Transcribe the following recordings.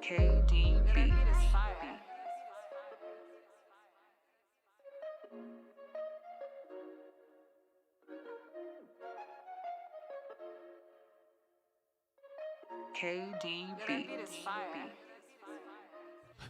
KDB. KDB.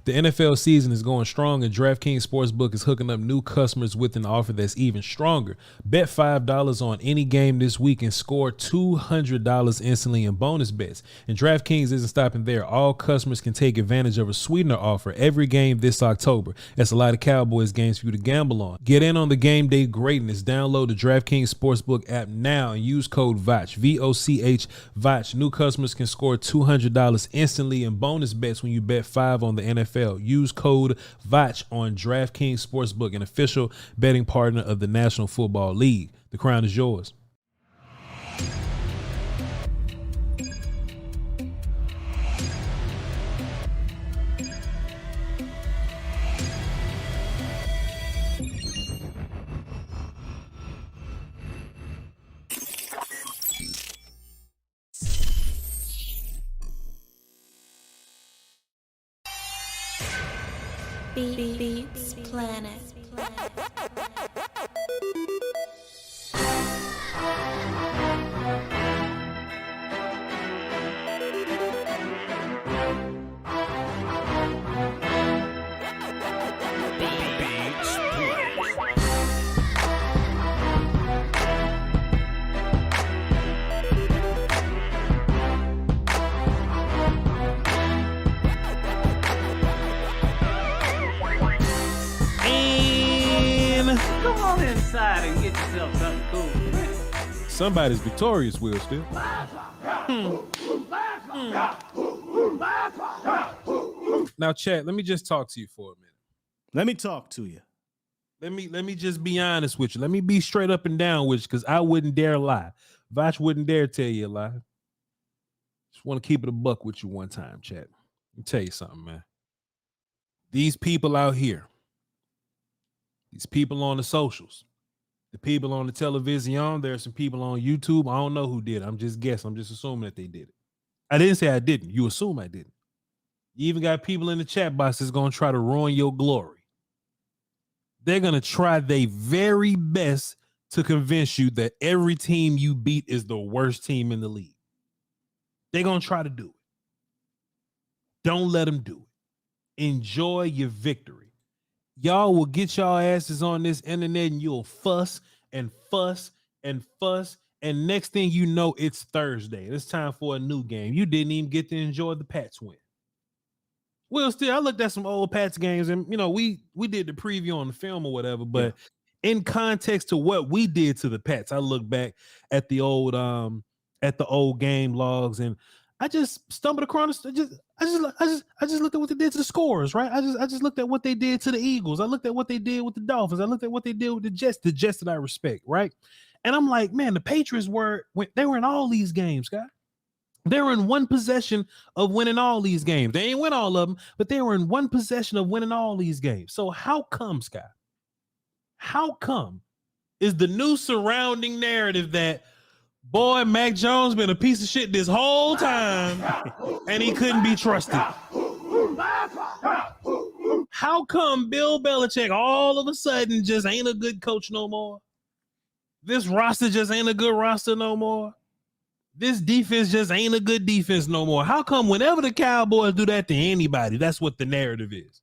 The NFL season is going strong, and DraftKings Sportsbook is hooking up new customers with an offer that's even stronger. Bet $5 on any game this week and score $200 instantly in bonus bets. And DraftKings isn't stopping there. All customers can take advantage of a sweetener offer every game this October. That's a lot of Cowboys games for you to gamble on. Get in on the game day greatness. Download the DraftKings Sportsbook app now and use code VOCH, V-O-C-H, VOCH. New customers can score $200 instantly in bonus bets when you bet $5 on the NFL. Use code VOCH on DraftKings Sportsbook, an official betting partner of the National Football League. The crown is yours. Beats Planet. Inside and get yourself something cool, man. Somebody's victorious, Will Steele. Now, chat, let me just talk to you for a minute. Let me talk to you. Let me just be honest with you. Let me be straight up and down with you, because I wouldn't dare lie. Voch wouldn't dare tell you a lie. Just want to keep it a buck with you one time, chat. Let me tell you something, man. These people out here, these people on the socials, the people on the television, there are some people on YouTube. I don't know who did it. I'm just guessing. I'm just assuming that they did it. I didn't say I didn't. You assume I didn't. You even got people in the chat box that's going to try to ruin your glory. They're going to try their very best to convince you that every team you beat is the worst team in the league. They're going to try to do it. Don't let them do it. Enjoy your victory. Y'all will get y'all asses on this internet and you'll fuss and fuss and fuss. And next thing you know, it's Thursday. It's time for a new game. You didn't even get to enjoy the Pats win. Well, still, I looked at some old Pats games, and we did the preview on the film or whatever. But in context to what we did to the Pats, I look back at the old game logs, and I just stumbled across. I just looked at what they did to the scorers, right? I just looked at what they did to the Eagles. I looked at what they did with the Dolphins. I looked at what they did with the Jets that I respect, right? And I'm like, man, the Patriots were in all these games, guys. They were in one possession of winning all these games. They ain't win all of them, but they were in one possession of winning all these games. So how come, Scott? How come is the new surrounding narrative that, boy, Mac Jones been a piece of shit this whole time and he couldn't be trusted? How come Bill Belichick all of a sudden just ain't a good coach no more? This roster just ain't a good roster no more. This defense just ain't a good defense no more. How come whenever the Cowboys do that to anybody, that's what the narrative is?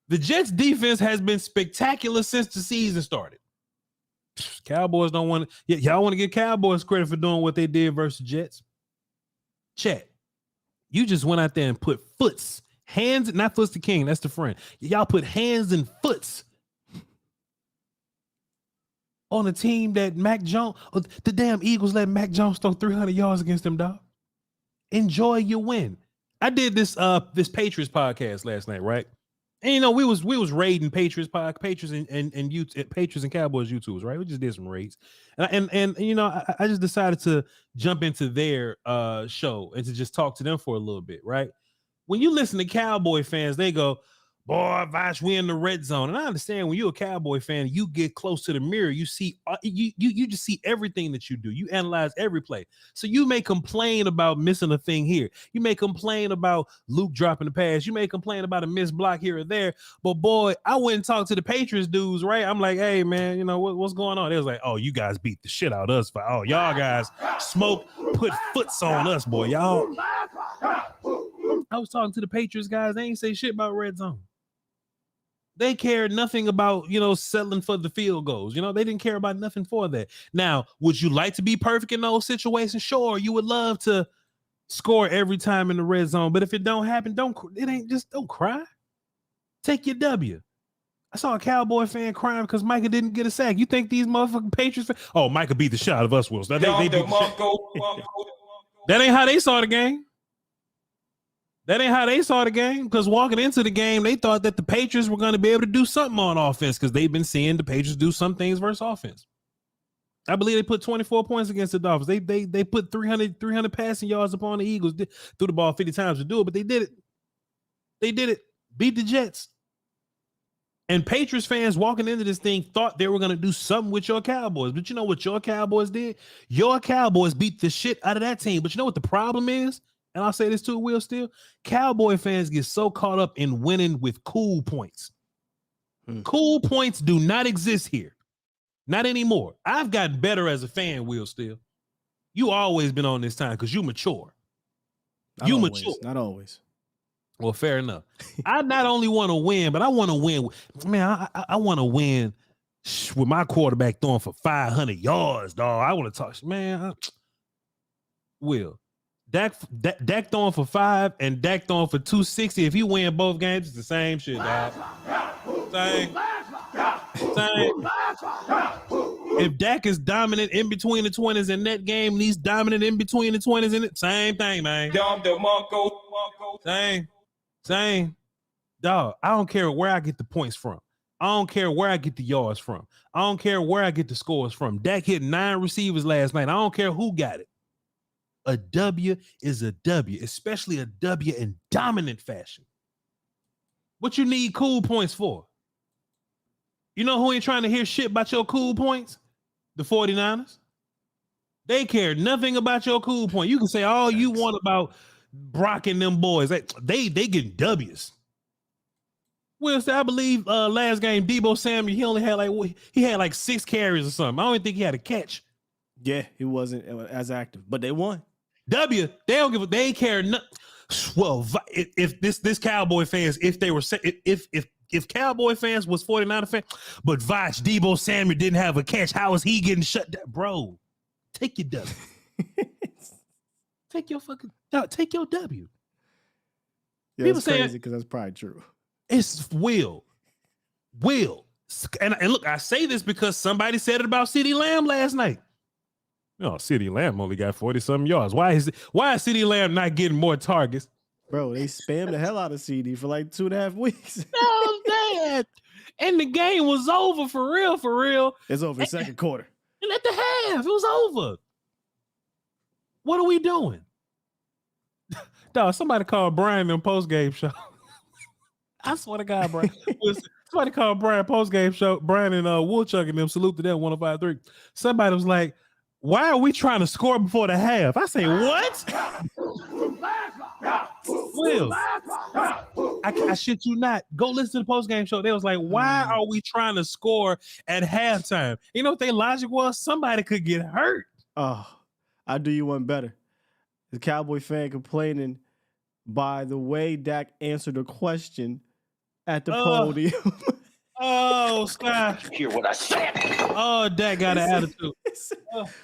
The Jets defense has been spectacular since the season started. Cowboys don't want to. Y'all want to give Cowboys credit for doing what they did versus Jets? Chat. You just went out there and put foots, hands, not foots the king. That's the friend. Y'all put hands and foots on a team that Mac Jones, the damn Eagles let Mac Jones throw 300 yards against them, dog. Enjoy your win. I did this Patriots podcast last night, right? And we was raiding Patriots and Patriots and Cowboys YouTubes, right? We just did some raids, and I just decided to jump into their show and to just talk to them for a little bit, right? When you listen to Cowboy fans, they go, boy, Voch, we in the red zone. And I understand when you're a Cowboy fan, you get close to the mirror, you see, you just see everything that you do. You analyze every play. So you may complain about missing a thing here. You may complain about Luke dropping the pass. You may complain about a missed block here or there. But boy, I went and talked to the Patriots dudes, right? I'm like, hey man, you know what's going on? They was like, oh, you guys beat the shit out of us. Oh, y'all guys put foots on us, boy. Y'all. I was talking to the Patriots guys. They ain't say shit about red zone. They cared nothing about, settling for the field goals. They didn't care about nothing for that. Now, would you like to be perfect in those situations? Sure, you would love to score every time in the red zone. But if it don't happen, don't cry. Take your W. I saw a Cowboy fan crying because Micah didn't get a sack. You think these motherfucking Patriots fans? Oh, Micah beat the shit out of us, Wills. That ain't how they saw the game. That ain't how they saw the game, because walking into the game, they thought that the Patriots were going to be able to do something on offense because they've been seeing the Patriots do some things versus offense. I believe they put 24 points against the Dolphins. They put 300 passing yards upon the Eagles, threw the ball 50 times to do it, but they did it. They did it. Beat the Jets. And Patriots fans walking into this thing thought they were going to do something with your Cowboys. But you know what your Cowboys did? Your Cowboys beat the shit out of that team. But you know what the problem is? And I'll say this too, Will Steele. Cowboy fans get so caught up in winning with cool points. Cool points do not exist here. Not anymore. I've gotten better as a fan, Will Steele. You always been on this time because you mature. Mature. Not always. Well, fair enough. I not only want to win, but I want to win. Man, I want to win with my quarterback throwing for 500 yards, dog. I want to talk. Man, Will. Dak throwing for 5 and Dak throwing for 260. If you win both games, it's the same shit, dog. Same. If Dak is dominant in between the 20s in that game, and he's dominant in between the 20s in it, same thing, man. Same. Dog, I don't care where I get the points from. I don't care where I get the yards from. I don't care where I get the scores from. Dak hit 9 receivers last night. I don't care who got it. A W is a W, especially a W in dominant fashion. What you need cool points for? You know who ain't trying to hear shit about your cool points? The 49ers. They care nothing about your cool point. You can say all you want about Brock and them boys. They getting W's. Well, I believe last game, Deebo Samuel, he only had like 6 carries or something. I don't even think he had a catch. Yeah, he wasn't as active, but they won. W, they care nothing. Well, if this Cowboy fans, if Cowboy fans was 49er fans, but Voch, Deebo Samuel didn't have a catch, how is he getting shut down? Bro, take your W. Take your W. Yeah, People it's crazy because that's probably true. It's Will. And look, I say this because somebody said it about CeeDee Lamb last night. CeeDee Lamb only got 40-something yards. Why is CeeDee Lamb not getting more targets? Bro, they spammed the hell out of CeeDee for like 2.5 weeks. No, Dad. And the game was over for real. It's over the second quarter. And at the half, it was over. What are we doing? Dog, somebody called Brian in post-game show. I swear to God, Brian. Somebody called Brian post-game show. Brian and Woolchuck and them, salute to them, 105.3. Somebody was like, why are we trying to score before the half? I say, what? Will, I shit you not. Go listen to the post-game show. They was like, why are we trying to score at halftime? You know what their logic was? Somebody could get hurt. Oh, I'll do you one better. The Cowboy fan complaining by the way Dak answered a question at the podium. Oh, Sky. Hear what I said. Oh, Dak got an attitude.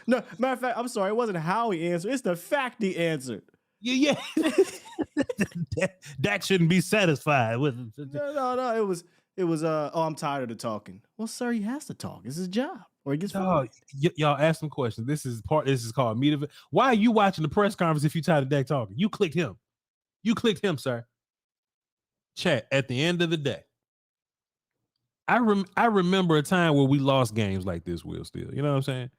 No, matter of fact, I'm sorry. It wasn't how he answered. It's the fact he answered. Yeah. Dak shouldn't be satisfied with it. No. It was. I'm tired of the talking. Well, sir, he has to talk. It's his job, or he gets fired. Y'all ask him questions. This is called meat of it. Why are you watching the press conference if you tired of Dak talking? You clicked him. Sir. Chat. At the end of the day, I remember a time where we lost games like this, Will Steele. You know what I'm saying?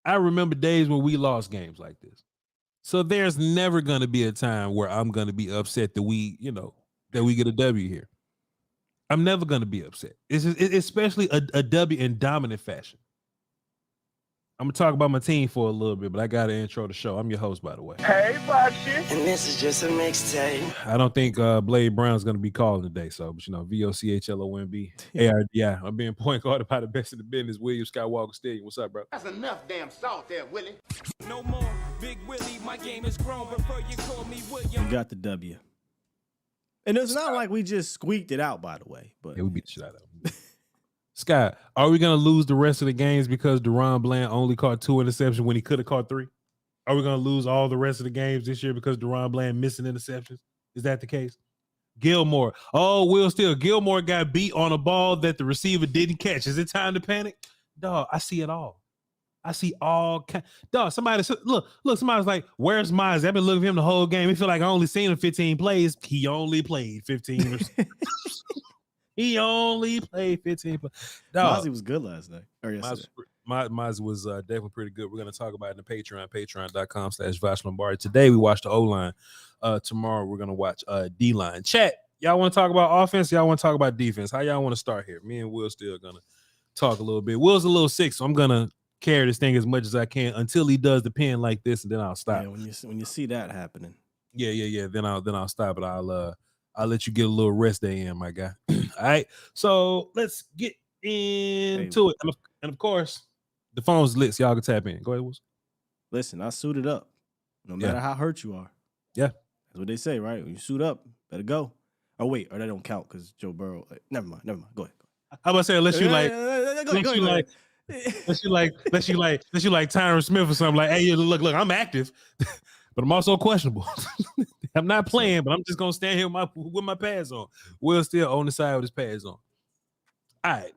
I remember days when we lost games like this. So there's never going to be a time where I'm going to be upset that we get a W here. I'm never going to be upset. It's especially a W in dominant fashion. I'm going to talk about my team for a little bit, but I got to intro the show. I'm your host, by the way. Hey, Foxy. And this is just a mixtape. I don't think Blade Brown's going to be calling today, so, but VOCHLOMB. ARDI. I'm being point guarded by the best in the business, William Skywalker Stadium. What's up, bro? That's enough damn salt there, Willie. No more Big Willie, my game is grown. Prefer you call me William. We got the W. And it's not like we just squeaked it out, by the way. But Yeah, we beat the shit out of him. Scott, are we going to lose the rest of the games because Deron Bland only caught 2 interceptions when he could have caught 3? Are we going to lose all the rest of the games this year because Deron Bland missing interceptions? Is that the case? Gilmore. Oh, Will Steele. Gilmore got beat on a ball that the receiver didn't catch. Is it time to panic? Dog, I see it all. I see all. Dog, somebody look. Somebody's like, "Where's Miles?" I've been looking for him the whole game. He feel like I only seen him 15 plays. He only played 15. He only played 15 plays. Mozzie was good last night. Or yesterday. Mozzie was definitely pretty good. We're going to talk about it in the Patreon, patreon.com/Voch Lombardi. Today we watched the O-line. Tomorrow we're going to watch D-line. Chat, y'all want to talk about offense? Y'all want to talk about defense? How y'all want to start here? Me and Will still going to talk a little bit. Will's a little sick, so I'm going to carry this thing as much as I can until he does the pen like this, and then I'll stop. Yeah, when you see that happening. Yeah. Then I'll stop it. I'll let you get a little rest day in, my guy. All right. So let's get into it. And of course, the phone's lit, so y'all can tap in. Go ahead, Wilson. Listen, I suited up. No matter how hurt you are. Yeah. That's what they say, right? When you suit up, better go. Oh, wait, or that don't count because Joe Burrow. Never mind. Go ahead. How about saying unless you like Tyron Smith or something, like, hey, look, I'm active, but I'm also questionable. I'm not playing, but I'm just gonna stand here with my pads on. Will still on the side with his pads on. All right.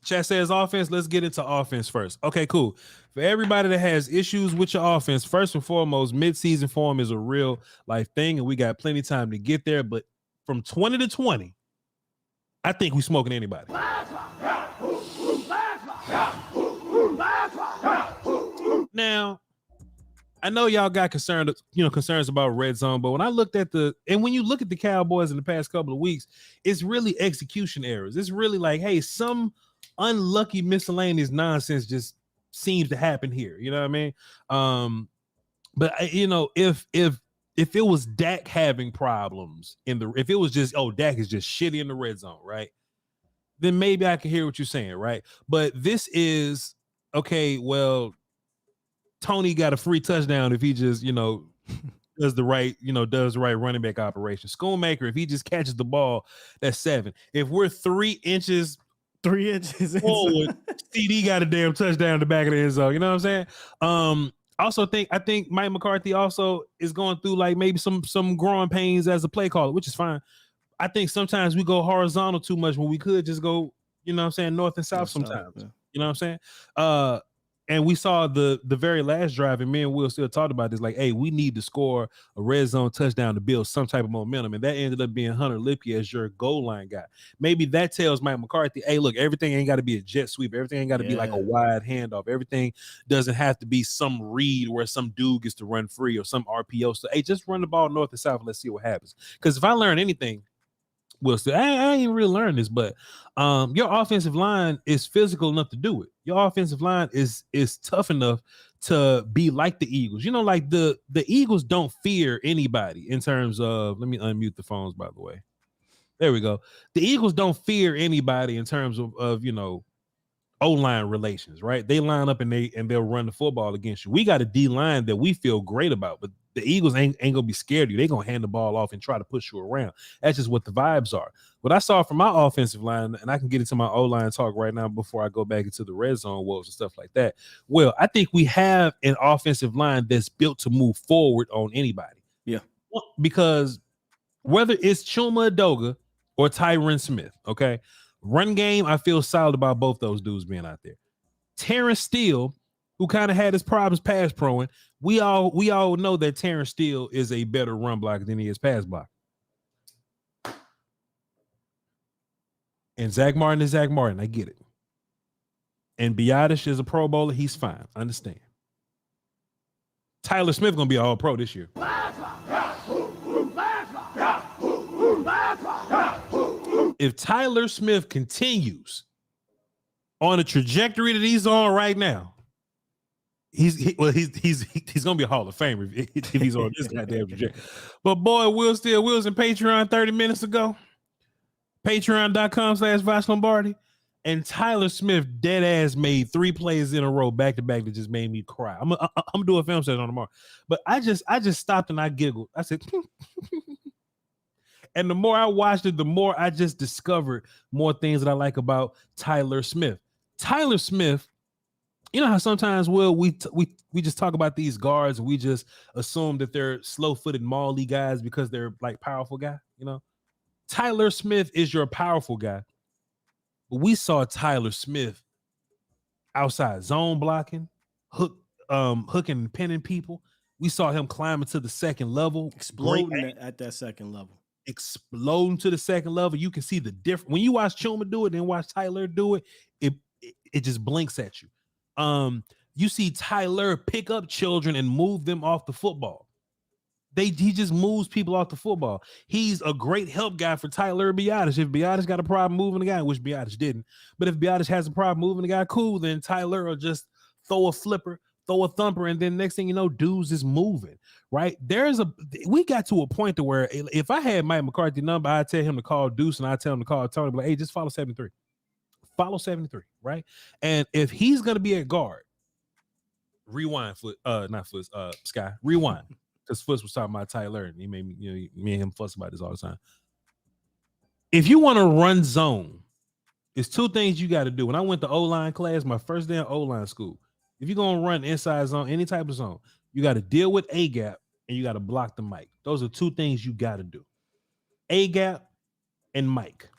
Chat says offense. Let's get into offense first. Okay, cool. For everybody that has issues with your offense, first and foremost, mid-season form is a real life thing, and we got plenty of time to get there. But from 20 to 20, I think we smoking anybody. Now, I know y'all got concerns about red zone, but when I looked at when you look at the Cowboys in the past couple of weeks, it's really execution errors. It's really like, hey, some unlucky miscellaneous nonsense just seems to happen here. You know what I mean? But if it was Dak having problems if it was just, Dak is just shitty in the red zone, right? Then maybe I can hear what you're saying, right? But this is okay. Well, Tony got a free touchdown if he just, does the right running back operation. Schoonmaker, if he just catches the ball, that's 7. If we're 3 inches forward, CD got a damn touchdown in the back of the end zone. You know what I'm saying? I think Mike McCarthy also is going through like maybe some growing pains as a play caller, which is fine. I think sometimes we go horizontal too much when we could just go, north and south sometimes. Yeah. You know what I'm saying? And we saw the very last drive, and me and Will still talked about this, like, hey, we need to score a red zone touchdown to build some type of momentum. And that ended up being Hunter Lipke as your goal line guy. Maybe that tells Mike McCarthy, hey, look, everything ain't got to be a jet sweep. Everything ain't got to be like a wide handoff. Everything doesn't have to be some read where some dude gets to run free or some RPO. So, hey, just run the ball north and south and let's see what happens. Because if I learn anything, Will still, I ain't really learned this, but your offensive line is physical enough to do it. Your offensive line is tough enough to be like the Eagles. Like the Eagles don't fear anybody in terms of, let me unmute the phones, by the way. There we go. The Eagles don't fear anybody in terms of O-line relations, right? They line up and they'll run the football against you. We got a D-line that we feel great about, but the Eagles ain't gonna be scared of you. They're gonna hand the ball off and try to push you around. That's just what the vibes are. What I saw from my offensive line, and I can get into my O-line talk right now before I go back into the red zone woes and stuff like that. Well, I think we have an offensive line that's built to move forward on anybody. Yeah. Because whether it's Chuma Adoga or Tyron Smith, okay, run game, I feel solid about both those dudes being out there. Terrence Steele, who kind of had his problems pass proing, we all know that Terrence Steele is a better run blocker than he is pass blocker. And Zach Martin is Zach Martin. I get it. And Biadasz is a Pro Bowler. He's fine. I understand. Tyler Smith going to be an All-Pro this year. if Tyler Smith continues on the trajectory that he's on right now, he's gonna be a Hall of Famer if he's on this goddamn trajectory. But boy, Will Steele, Will's in Patreon 30 minutes ago. Patreon.com/Voch Lombardi. And Tyler Smith dead ass made 3 plays in a row back to back that just made me cry. I'm gonna do a film session on tomorrow. But I just stopped and I giggled. I said, and the more I watched it, the more I just discovered more things that I like about Tyler Smith. Tyler Smith, you know how sometimes we just talk about these guards and we just assume that they're slow-footed mauly guys because they're like powerful guy, you know? Tyler Smith is your powerful guy. But we saw Tyler Smith outside zone blocking, hooking and pinning people. We saw him climbing to the second level, exploding at that second level. Exploding to the second level. You can see the difference when you watch Chuma do it and watch Tyler do it. It just blinks at you. You see Tyler pick up children and move them off the football. He just moves people off the football. He's a great help guy for Tyler Biadasz. If Biadasz got a problem moving the guy, which Biadasz didn't, but if Biadasz has a problem moving the guy, cool, then Tyler will just throw a flipper, throw a thumper, and then next thing you know, dudes is moving, right? We got to a point to where if I had Mike McCarthy's number, I'd tell him to call Deuce and I'd tell him to call Tony, like, hey, just follow 73. Follow 73, right? And if he's going to be at guard, rewind, Sky, rewind. Because Foots was talking about Tyler, and he made me, me and him fuss about this all the time. If you want to run zone, it's 2 things you got to do. When I went to O-line class, my first day in O-line school, if you're going to run inside zone, any type of zone, you got to deal with A-gap and you got to block the mic. Those are 2 things you got to do. A-gap and mic.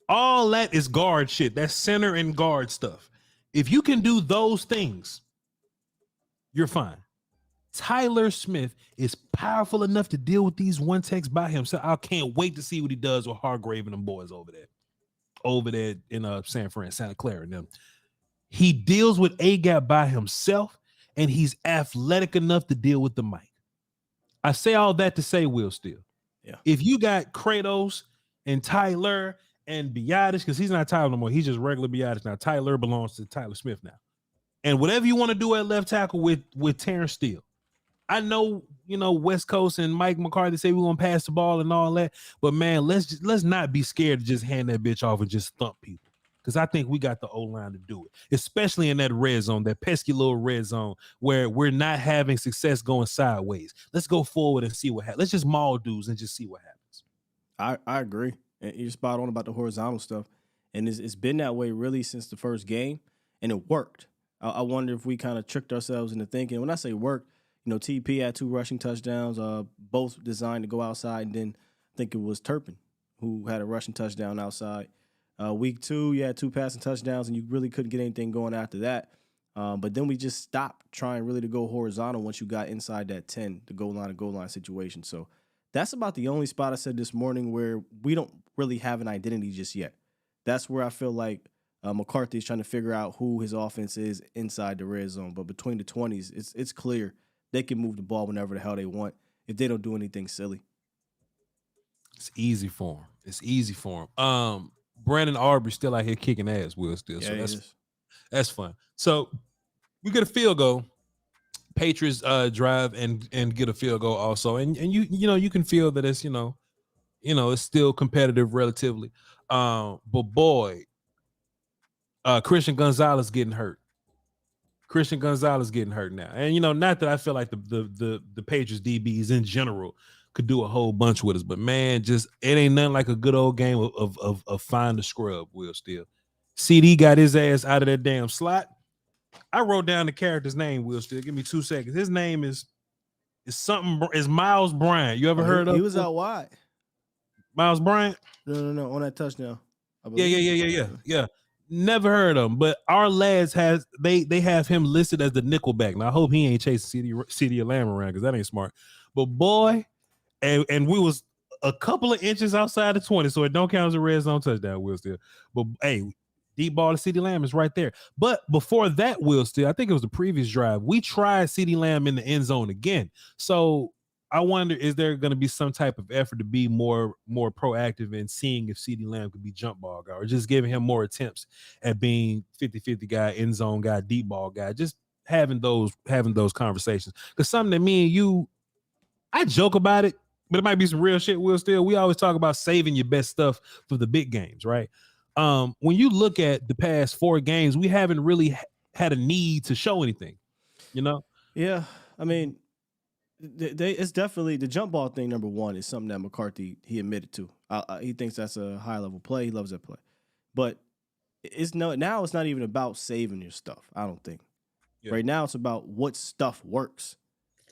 All that is guard shit. That's center and guard stuff. If you can do those things, you're fine. Tyler Smith is powerful enough to deal with these one techs by himself. I can't wait to see what he does with Hargrave and them boys over there in San Fran, Santa Clara and them. He deals with A-gap by himself, and he's athletic enough to deal with the mic. I say all that to say, Will Steele. Yeah. If you got Kratos and Tyler and Biadasz, because he's not Tyler no more, he's just regular Biadasz now. Tyler belongs to Tyler Smith now. And whatever you want to do at left tackle with Terrence Steele. I know, West Coast and Mike McCarthy say we're gonna pass the ball and all that, but man, let's not be scared to just hand that bitch off and just thump people. Because I think we got the O-line to do it, especially in that red zone, that pesky little red zone where we're not having success going sideways. Let's go forward and see what happens. Let's just maul dudes and just see what happens. I agree. And you're spot on about the horizontal stuff. And it's been that way really since the first game, and it worked. I wonder if we kind of tricked ourselves into thinking. When I say work, TP had 2 rushing touchdowns, both designed to go outside, and then I think it was Turpin who had a rushing touchdown outside. Week 2, you had 2 passing touchdowns, and you really couldn't get anything going after that. But then we just stopped trying really to go horizontal once you got inside that 10, the goal line situation. So that's about the only spot I said this morning where we don't really have an identity just yet. That's where I feel like McCarthy is trying to figure out who his offense is inside the red zone. But between the 20s, it's clear they can move the ball whenever the hell they want if they don't do anything silly. It's easy for him. Brandon Aubrey still out here kicking ass, Will Steele. Yeah, so that's fun. So we get a field goal. Patriots drive and get a field goal also. And you can feel that it's it's still competitive relatively. But boy, Christian Gonzalez getting hurt. Christian Gonzalez getting hurt now. And not that I feel like the Patriots DBs in general could do a whole bunch with us, but man, just it ain't nothing like a good old game of find the scrub, Will Steele. CD got his ass out of that damn slot. I wrote down the character's name, Will Steele. Give me 2 seconds. His name is Miles Bryant. You ever heard of him? He was out wide. Miles Bryant? No, on that touchdown. Yeah. Never heard of him, but our lads they have him listed as the nickelback. Now I hope he ain't chasing CD Lamb around because that ain't smart. But boy, and we was a couple of inches outside the 20, so it don't count as a red zone touchdown, Will Steele. But hey, deep ball to CD Lamb is right there. But before that, Will Steele, I think it was the previous drive, we tried CD Lamb in the end zone again. So I wonder, is there going to be some type of effort to be more proactive in seeing if CeeDee Lamb could be jump ball guy, or just giving him more attempts at being 50-50 guy, end zone guy, deep ball guy, just having those conversations. Because something that me and you, I joke about it, but it might be some real shit. We always talk about saving your best stuff for the big games, right? When you look at the past 4 games, we haven't really had a need to show anything, you know? Yeah, I mean, it's definitely the jump ball thing. Number one is something that McCarthy he admitted to. He thinks that's a high level play. He loves that play, but now it's not even about saving your stuff. I don't think. Yeah. Right now it's about what stuff works,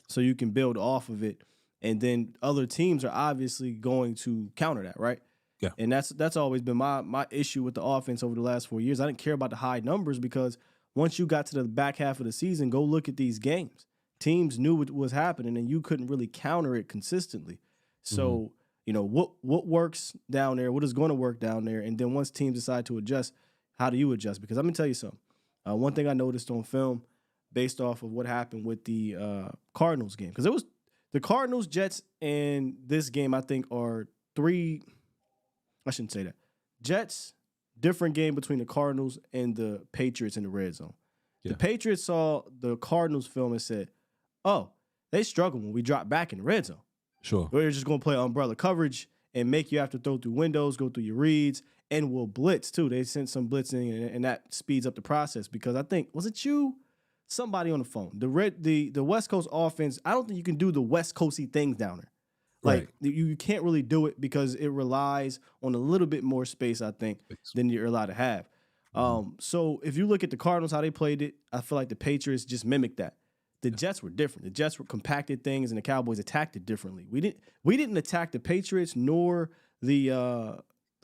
so you can build off of it, and then other teams are obviously going to counter that, right? Yeah, and that's always been my issue with the offense over the last 4 years. I didn't care about the high numbers because once you got to the back half of the season, go look at these games. Teams knew what was happening, and you couldn't really counter it consistently. So, you know, what works down there, what is going to work down there, and then once teams decide to adjust, how do you adjust? Because I'm going to tell you something. One thing I noticed on film based off of what happened with the Cardinals game, because it was the Cardinals, Jets, and this game, I think, are I shouldn't say that. Jets, different game between the Cardinals and the Patriots in the red zone. Yeah. The Patriots saw the Cardinals film and said, oh, they struggle when we drop back in the red zone. Sure. We're just going to play umbrella coverage and make you have to throw through windows, go through your reads, and we'll blitz, too. They sent some blitzing, and that speeds up the process because I think, was it you? Somebody on the phone. The West Coast offense, I don't think you can do the West Coasty things down there. Like, you can't really do it because it relies on a little bit more space, I think, than you're allowed to have. So if you look at the Cardinals, how they played it, I feel like the Patriots just mimicked that. The Jets were different. The Jets were compacted things, and the Cowboys attacked it differently. We didn't attack the Patriots nor the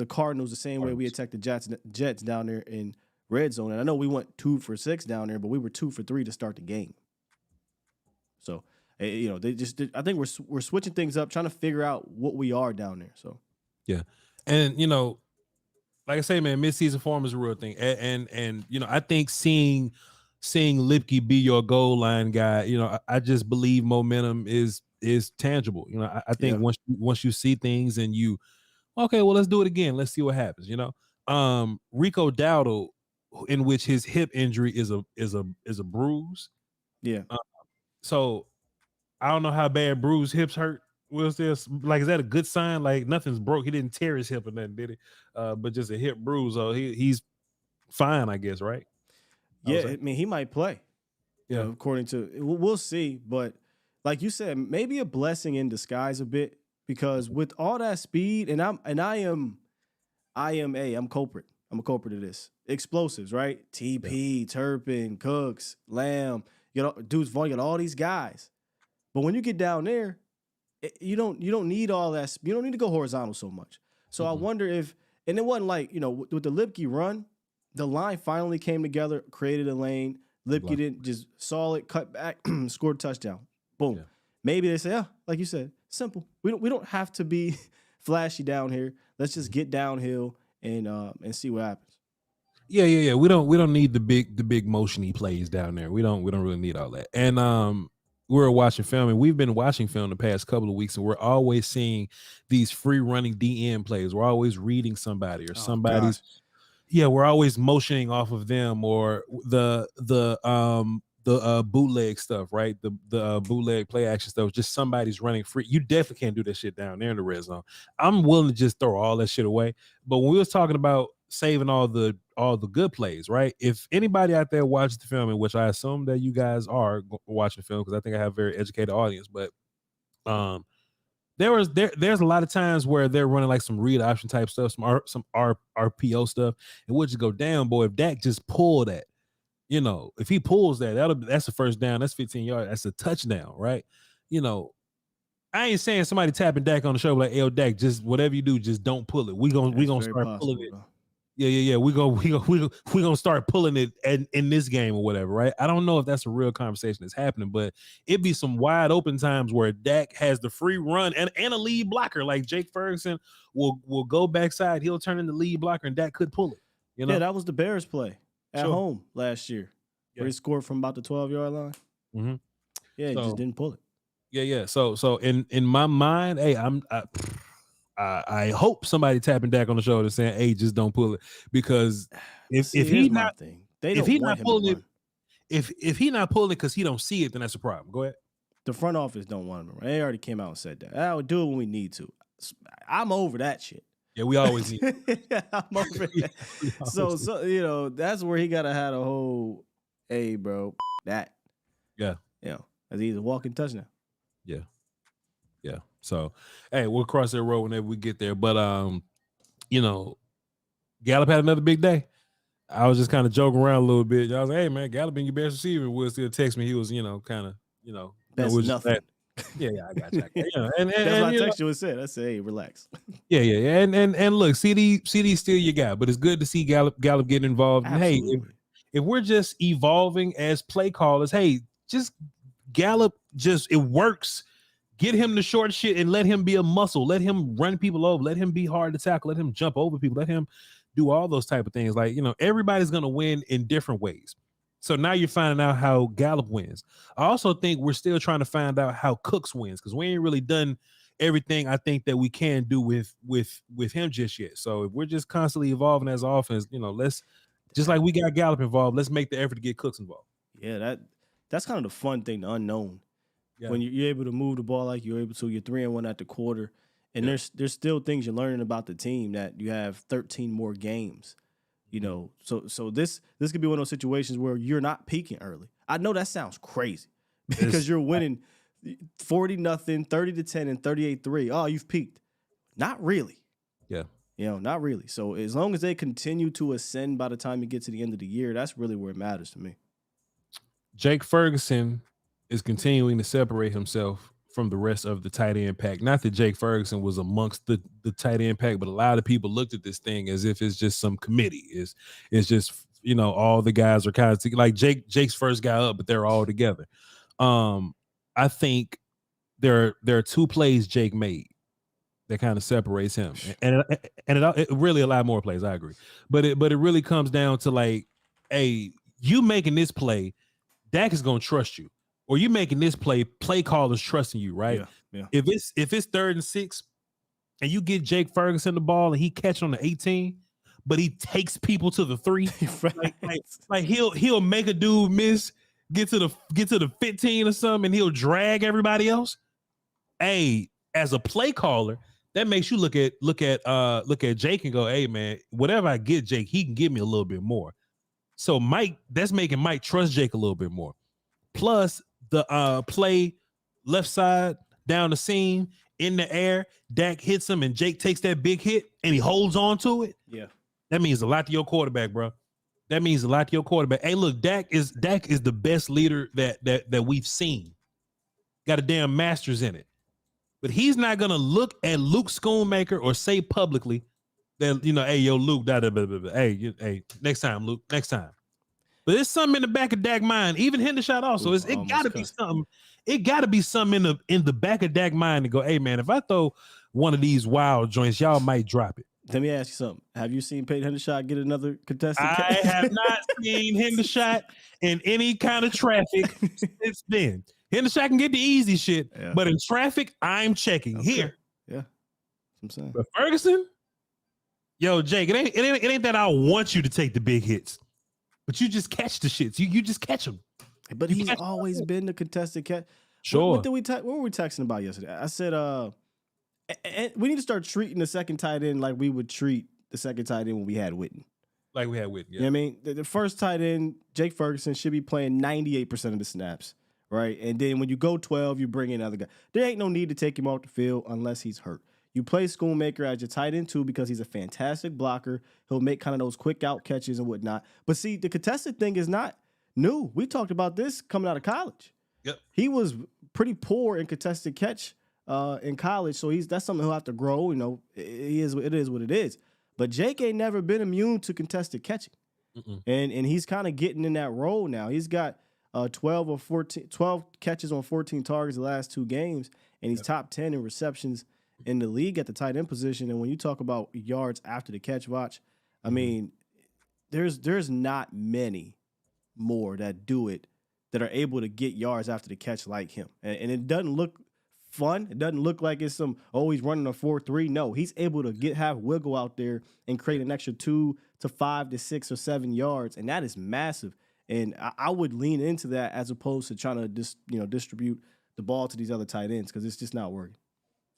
Cardinals the same way we attacked the Jets down there in red zone. And I know we went 2 for 6 down there, but we were 2 for 3 to start the game. So you know, I think we're switching things up, trying to figure out what we are down there. So yeah, and you know, like I say, man, midseason form is a real thing, and you know, I think seeing Lipke be your goal line guy, you know, I just believe momentum is tangible. You know, I think once you see things and you, okay, well, let's do it again. Let's see what happens. You know, Rico Dowdle, in which his hip injury is a bruise. Yeah. So I don't know how bad bruised hips hurt. Was this like, is that a good sign? Like nothing's broke. He didn't tear his hip or nothing, did he? But just a hip bruise. So he's fine, I guess, right? Yeah, I mean, he might play. Yeah, according to we'll see. But like you said, maybe a blessing in disguise a bit because with all that speed, and I'm culprit. I'm a culprit of this. Explosives, right? TP, Turpin, Cooks, Lamb. You know, dudes, you got all these guys. But when you get down there, you don't need all that. You don't need to go horizontal so much. So I wonder if, and it wasn't like, you know, with the Lipke run, the line finally came together, created a lane. Lipke didn't just saw it, cut back, scored a touchdown. Boom. Yeah. Maybe they say, like you said, simple. We don't have to be flashy down here. Let's just get downhill and see what happens. Yeah. We don't need the big motiony plays down there. We don't really need all that. And we're watching film, and we've been watching film the past couple of weeks, and we're always seeing these free running DN plays. We're always reading somebody or somebody's. Gosh. Yeah, we're always motioning off of them, or the bootleg stuff, right? The bootleg play action stuff. Just somebody's running free. You definitely can't do that shit down there in the red zone. I'm willing to just throw all that shit away. But when we was talking about saving all the good plays, right? If anybody out there watches the film, in which I assume that you guys are watching the film, because I think I have a very educated audience, but there's a lot of times where they're running like some read option type stuff, some RPO stuff, and we'll just go down, boy. If Dak just pulled that, you know, if he pulls that's a first down, that's 15 yards, that's a touchdown, right? You know, I ain't saying somebody tapping Dak on the shoulder like, "Hey, Dak, just whatever you do, just don't pull it." We gonna start pulling it. Yeah. We gonna start pulling it in this game or whatever, right? I don't know if that's a real conversation that's happening, but it'd be some wide open times where Dak has the free run and a lead blocker. Like Jake Ferguson will go backside, he'll turn into lead blocker, and Dak could pull it. You know, yeah, that was the Bears play at home last year, where he scored from about the 12-yard line. Mm-hmm. Yeah, he just didn't pull it. Yeah. So in my mind, hey, I hope somebody tapping Dak on the shoulder saying, "Hey, just don't pull it," because if See, if here's he my not thing. They if don't he want not him to pulling it, run. if he not pulling it because he don't see it, then that's a problem. Go ahead. The front office don't want him to run. They already came out and said that. I would do it when we need to. I'm over that shit. Yeah, we always need. I'm over that. So you know, that's where he gotta have a whole, hey, bro, that. Yeah. You know, as he's a walking touchdown. Yeah. So, hey, we'll cross that road whenever we get there. But you know, Gallup had another big day. I was just kind of joking around a little bit. I was like, "Hey, man, Gallup been your best receiver." Will still text me. He was, kind of, That's was just nothing. Yeah, I got you. And That's what I you know, text you and said. I said, hey, relax. yeah. And look, CD still your guy, but it's good to see Gallup getting involved. And hey, Absolutely. if we're just evolving as play callers, hey, just Gallup, it works. Get him the short shit and let him be a muscle. Let him run people over. Let him be hard to tackle. Let him jump over people. Let him do all those type of things. Like, everybody's going to win in different ways. So now you're finding out how Gallup wins. I also think we're still trying to find out how Cooks wins because we ain't really done everything I think that we can do with him just yet. So if we're just constantly evolving as offense, let's just like we got Gallup involved, let's make the effort to get Cooks involved. Yeah, that's kind of the fun thing, the unknown. Yeah. When you're able to move the ball like you're able to, you're 3-1 at the quarter, and there's still things you're learning about the team that you have 13 more games. So this could be one of those situations where you're not peaking early. I know that sounds crazy because you're winning 40-0, 30-10, and 38-3. Oh, you've peaked. Not really. Yeah. Not really. So as long as they continue to ascend by the time you get to the end of the year, that's really where it matters to me. Jake Ferguson is continuing to separate himself from the rest of the tight end pack. Not that Jake Ferguson was amongst the tight end pack, but a lot of people looked at this thing as if it's just some committee. It's just, all the guys are kind of like Jake's first guy up, but they're all together. I think there are two plays Jake made that kind of separates him. And it really a lot more plays, I agree. But it really comes down to like, hey, you making this play, Dak is going to trust you. Or you making this play callers trusting you, right? Yeah. If it's 3rd and 6 and you get Jake Ferguson the ball and he catch on the 18, but he takes people to the 3, Right. like he'll make a dude miss, get to the 15 or something, and he'll drag everybody else. Hey, as a play caller, that makes you look at Jake and go, hey man, whatever I get Jake, he can give me a little bit more. So that's making Mike trust Jake a little bit more. Plus the play left side down the seam in the air, Dak hits him and Jake takes that big hit and he holds on to it. Yeah. That means a lot to your quarterback, bro. That means a lot to your quarterback. Hey, look, Dak is the best leader that we've seen. Got a damn master's in it. But he's not gonna look at Luke Schoonmaker or say publicly that, hey, yo, Luke, hey, next time, Luke, next time. But there's something in the back of Dak's mind. Even Hendershot also. It gotta be something. It gotta be something in the back of Dak's mind to go, hey man, if I throw one of these wild joints, y'all might drop it. Let me ask you something. Have you seen Peyton Hendershot get another contested I have not seen Hendershot in any kind of traffic since then. Hendershot can get the easy shit, but in traffic, I'm checking here. Yeah, that's what I'm saying. But Ferguson, yo, Jake, it ain't that I want you to take the big hits. But you just catch the shits. You just catch them. But he's always been the contested catch. Sure. What were we texting about yesterday? I said, we need to start treating the second tight end like we would treat the second tight end when we had Witten. Like we had Witten, yeah. You know what I mean? The first tight end, Jake Ferguson, should be playing 98% of the snaps, right? And then when you go 12, you bring in another guy. There ain't no need to take him off the field unless he's hurt. You play Schoonmaker as your tight end too because he's a fantastic blocker. He'll make kind of those quick out catches and whatnot. But see, the contested thing is not new. We talked about this coming out of college. Yep. He was pretty poor in contested catch in college, so that's something he'll have to grow. It is what it is. But Jake ain't never been immune to contested catching, and he's kind of getting in that role now. He's got 12 catches on 14 targets the last 2 games, and he's top 10 in receptions in the league at the tight end position. And when you talk about yards after the catch, Voch, I mean, there's not many more that do it that are able to get yards after the catch like him. And it doesn't look fun. It doesn't look like it's he's running a 4-3. No, he's able to have wiggle out there and create an extra 2 to 5 to 6 or 7 yards, and that is massive. And I would lean into that as opposed to trying to distribute the ball to these other tight ends because it's just not working.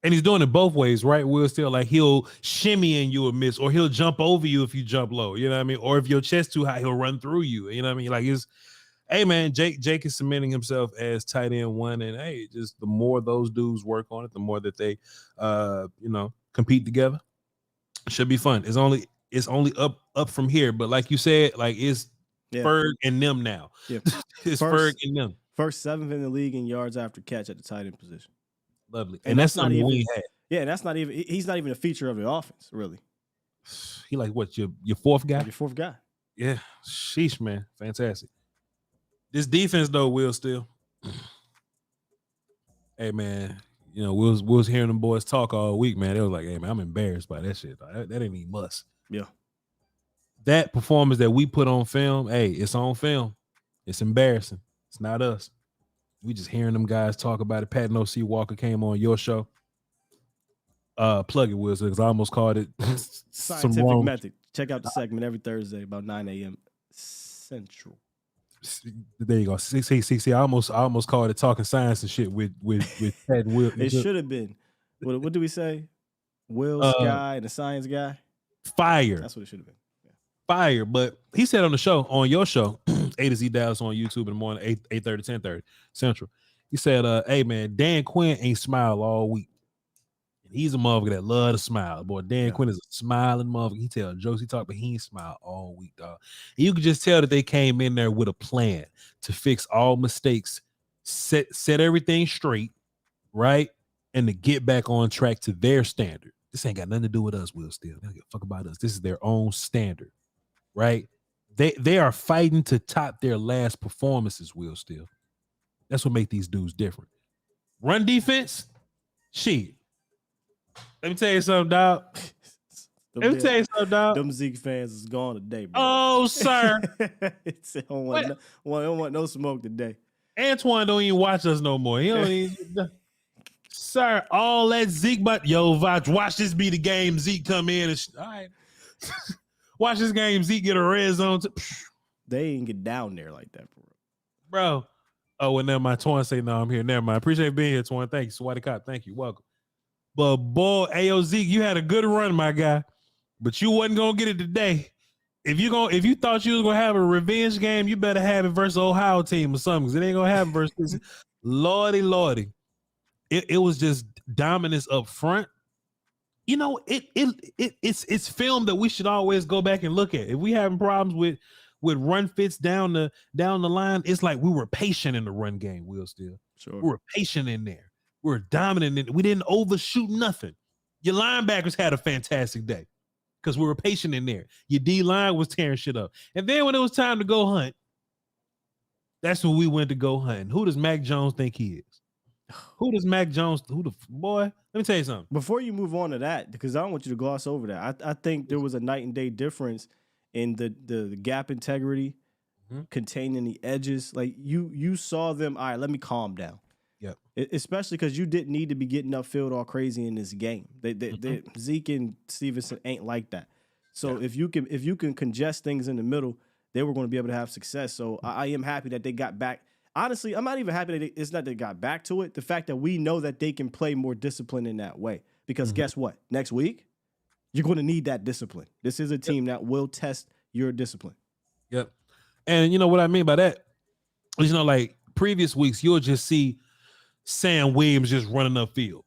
And he's doing it both ways, right? Will Steele, like he'll shimmy and you'll miss, or he'll jump over you if you jump low. You know what I mean? Or if your chest too high, he'll run through you. You know what I mean? Like hey man, Jake is cementing himself as tight end 1, and hey, just the more those dudes work on it, the more that they compete together. It should be fun. It's only up from here. But like you said, like it's Ferg and them now. Yeah. It's Ferg and them. First 7th in the league in yards after catch at the tight end position. Lovely. And that's not even we had. Yeah, and he's not even a feature of the offense, really. He like what, your fourth guy? Your fourth guy. Yeah. Sheesh, man. Fantastic. This defense though, Will Steele. Hey man, we was hearing them boys talk all week, man. They was like, hey man, I'm embarrassed by that shit. That ain't even must. Yeah. That performance that we put on film, hey, it's on film. It's embarrassing. It's not us. We just hearing them guys talk about it. Pat and Walker came on your show. Plug it, Will, because I almost called it Scientific Method. Check out the segment every Thursday about 9 a.m. Central. There you go. See, I almost called it Talking Science and shit with Pat and Will. It should have been. What do we say? Will, Sky, and the science guy? Fire. That's what it should have been. Yeah. Fire. But he said on your show, A to Z Dallas on YouTube in the morning, 8:30 to 10:30 Central. He said, hey man, Dan Quinn ain't smiled all week. And he's a motherfucker that love to smile. Boy, Dan Quinn is a smiling motherfucker. He tell jokes, he talk, but he ain't smiled all week, dog. And you could just tell that they came in there with a plan to fix all mistakes, set everything straight, right? And to get back on track to their standard. This ain't got nothing to do with us, Will Steele. They don't give a fuck about us. This is their own standard, right? They are fighting to top their last performances, Will Steele. That's what make these dudes different. Run defense, shit. Let me tell you something, dog. Them Zeke fans is gone today, bro. Oh, sir. I don't want no smoke today. Antoine don't even watch us no more. He don't even... Sir, all that Zeke, but Voch, watch this be the game. Zeke come in and all right. Watch this game. Zeke get a red zone. They ain't get down there like that, bro. Oh, well, never mind. Twan say no. I'm here. Never mind. Appreciate being here, Twan. Thank you, Swatty Cop. Thank you. Welcome. But boy, Ayo Zeke, you had a good run, my guy. But you wasn't gonna get it today. If you thought you was gonna have a revenge game, you better have it versus Ohio team or something. Because it ain't gonna happen versus Lordy. It was just dominance up front. It's film that we should always go back and look at. If we having problems with run fits down the line, it's like we were patient in the run game, Will Steele. Sure. We were patient in there. We were dominant in it. We didn't overshoot nothing. Your linebackers had a fantastic day because we were patient in there. Your D-line was tearing shit up. And then when it was time to go hunt, that's when we went to go hunting. Who does Mac Jones think he is? Who does Mac Jones? Boy? Let me tell you something. Before you move on to that, because I don't want you to gloss over that. I think there was a night and day difference in the gap integrity, containing the edges. Like you saw them. All right, let me calm down. Yep. Especially because you didn't need to be getting upfield all crazy in this game. Zeke and Stevenson ain't like that. So if you can congest things in the middle, they were going to be able to have success. So I am happy that they got back. Honestly, I'm not even happy that it's not they got back to it. The fact that we know that they can play more discipline in that way. Because guess what? Next week, you're going to need that discipline. This is a team that will test your discipline. Yep. And you know what I mean by that? Like previous weeks, you'll just see Sam Williams just running upfield.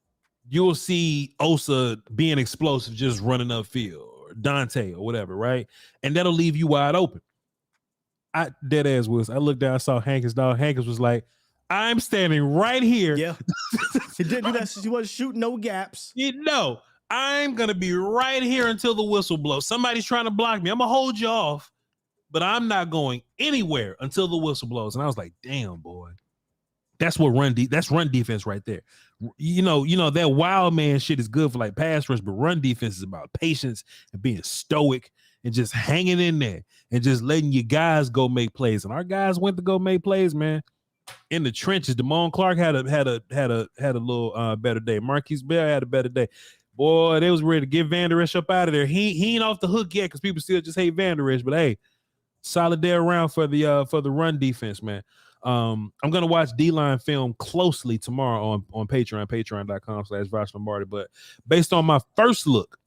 You'll see Osa being explosive, just running upfield, or Dante or whatever, right? And that'll leave you wide open. I dead ass was. I looked down, I saw Hankins. Dog Hankins was like, "I'm standing right here." Yeah, he didn't do that. He wasn't shooting no gaps. I'm gonna be right here until the whistle blows. Somebody's trying to block me. I'm gonna hold you off, but I'm not going anywhere until the whistle blows. And I was like, "Damn, boy, that's what that's run defense right there." That wild man shit is good for like pass rush, but run defense is about patience and being stoic and just hanging in there and just letting your guys go make plays. And our guys went to go make plays, man. in the trenches. Damone Clark had a little better day. Marquise Bell had a better day. Boy, they was ready to get Van Der Esch up out of there. He ain't off the hook yet because people still just hate Van Der Esch. But hey, solid day around for the run defense, man. I'm gonna watch D-line film closely tomorrow on Patreon, patreon.com/Voch Lombardi. But based on my first look,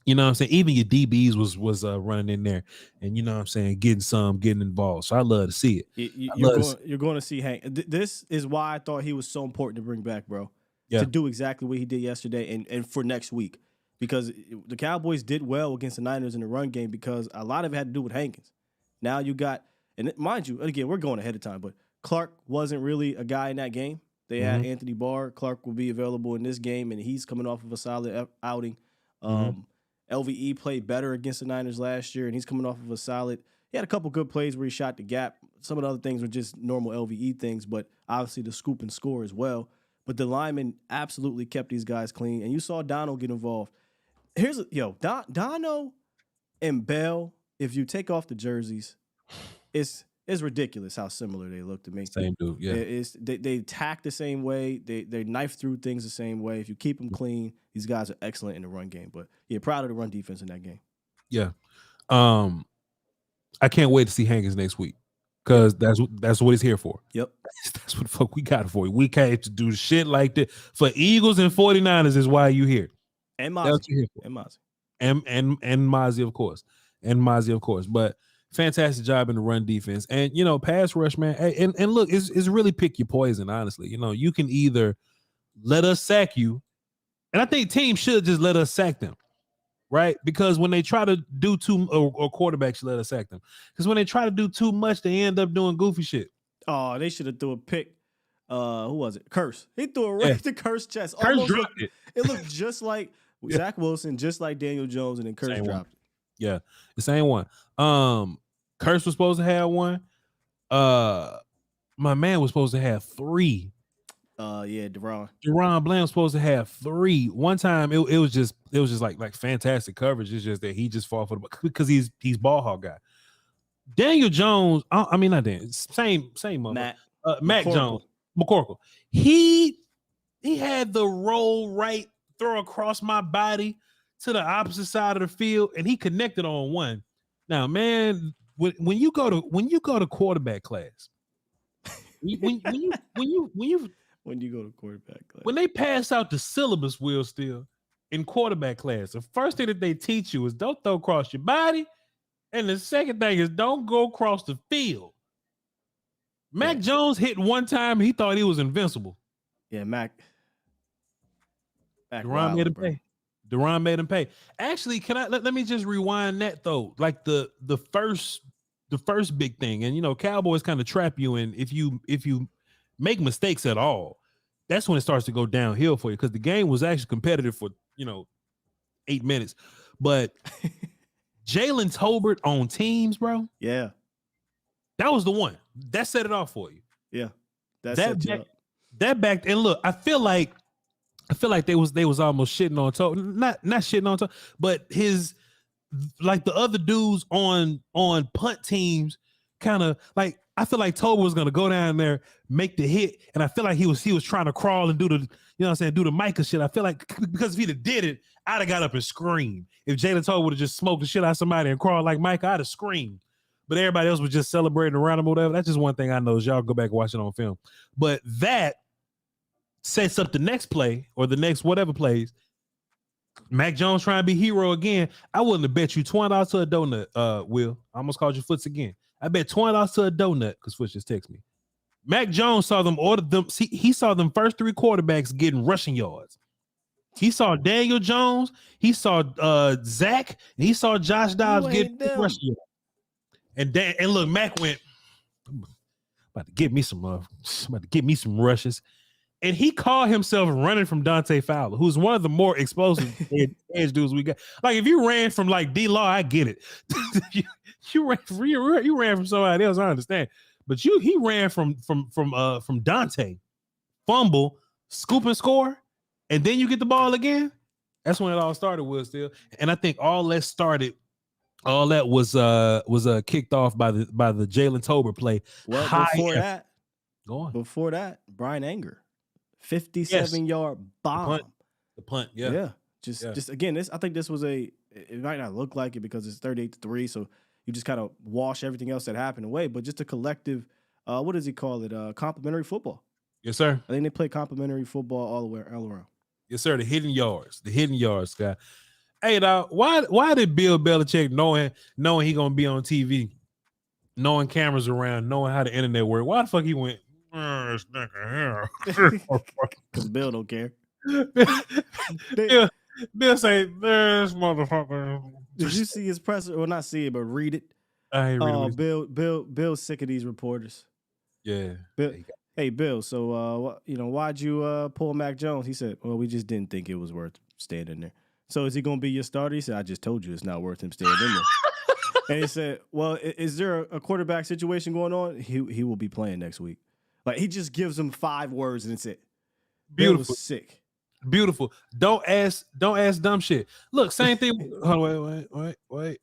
you know what I'm saying, even your DBs was running in there, and you know what I'm saying, getting involved. So I love to see it. You're going to see Hank. This is why I thought he was so important to bring back, bro. Yeah. To do exactly what he did yesterday and for next week, because the Cowboys did well against the Niners in the run game because a lot of it had to do with Hankins. Now you got, and mind you, again, we're going ahead of time, but Clark wasn't really a guy in that game. They had Anthony Barr. Clark will be available in this game, and he's coming off of a solid outing. LVE played better against the Niners last year, and he's coming off of a solid. He had a couple good plays where he shot the gap. Some of the other things were just normal LVE things, but obviously the scoop and score as well. But the linemen absolutely kept these guys clean, and you saw Dono get involved. Dono and Bell, if you take off the jerseys, it's ridiculous how similar they look to me. Same dude, yeah. They attack the same way. They knife through things the same way. If you keep them clean, these guys are excellent in the run game. But yeah, proud of the run defense in that game. Yeah. I can't wait to see Hankins next week because that's what he's here for. Yep. That's what the fuck we got for you. We came to do shit like that. For Eagles and 49ers is why you here. And Mozzie. And Mozzie, of course. And Mozzie, of course. But fantastic job in the run defense. And, you know, pass rush, man. And look, it's really pick your poison, honestly. You know, you can either let us sack you, and I think teams should just let us sack them, right? Because when they try to do or quarterbacks should let us sack them. Because when they try to do too much, they end up doing goofy shit. Oh, they should have threw a pick. Who was it? Curse. He threw it right to Curse chest. Curse dropped it. It looked just like Zach Wilson, just like Daniel Jones, and then Curse dropped it. Yeah, the same one. Curse was supposed to have one. My man was supposed to have 3. Deron Bland was supposed to have 3. One time it was just like fantastic coverage. It's just that he just fought for the because he's ball hog guy. Daniel Jones, I mean not Daniel, same Mac Jones, McCorkle. He had the roll right, throw across my body to the opposite side of the field, and he connected on one. Now, man, when you go to quarterback class, when you go to quarterback class, when they pass out the syllabus, Will Steele, in quarterback class, the first thing that they teach you is don't throw across your body, and the second thing is don't go across the field. Mac Jones hit one time, he thought he was invincible. Yeah, Mac Duran made him pay. Duran made him pay. Actually, can I let me just rewind that though? Like the first big thing, and you know, Cowboys kind of trap you in if you make mistakes at all, that's when it starts to go downhill for you because the game was actually competitive for 8 minutes. But Jalen Tolbert on teams, bro. Yeah. That was the one. That set it off for you. Yeah. That backed and look, I feel like they was almost shitting on Toe. Not shitting on Toe, but his like the other dudes on punt teams kind of like I feel like Tober was gonna go down there, make the hit, and I feel like he was trying to crawl and do the, do the Micah shit. I feel like because if he'd have did it, I'd have got up and screamed. If Jalen Tober would have just smoked the shit out of somebody and crawled like Micah, I'd have screamed. But everybody else was just celebrating around him or whatever. That's just one thing I know is y'all go back and watch it on film. But that sets up the next play or the next whatever plays. Mac Jones trying to be hero again. I wouldn't have bet you $20 to a donut, Will. I almost called you Foots again. I bet $20 to a donut because Foots just texted me. Mac Jones saw them order them. See, he saw them first 3 quarterbacks getting rushing yards. He saw Daniel Jones. He saw Zach. And he saw Josh Dobbs get rushing yards. And look, Mac went about to get me some rushes. And he called himself running from Dante Fowler, who's one of the more explosive edge dudes we got. Like if you ran from like D-Law, I get it. you ran from somebody else, I understand. But he ran from Dante, fumble, scoop and score, and then you get the ball again. That's when it all started, Will Steele. And I think all that was kicked off by the Jalen Tolbert play. Well, before that, Go on. Before that, Brian Anger, Yes. 57-yard bomb. The punt. Yeah. Yeah. Just again, I think this was it might not look like it because it's 38-3, so you just kind of wash everything else that happened away. But just a collective, what does he call it? Complimentary football. Yes, sir. I think they play complimentary football all around. Yes, sir. The hidden yards, Scott. Hey, dog, why did Bill Belichick knowing he gonna be on TV, knowing cameras around, knowing how the internet works, why the fuck he went? This nigga here. Because Bill don't care. Bill say this motherfucker. Did you see his presser? Well, not see it, but read it. I ain't read Bill's sick of these reporters. Yeah. Hey, Bill. So, why'd you pull Mac Jones? He said, "Well, we just didn't think it was worth staying in there." So, is he going to be your starter? He said, "I just told you it's not worth him staying in there." And he said, "Well, is there a quarterback situation going on? He will be playing next week." Like he just gives him 5 words and it's it. Bill Beautiful. was sick. Beautiful. Don't ask dumb shit. Look, same thing. Hold on, wait.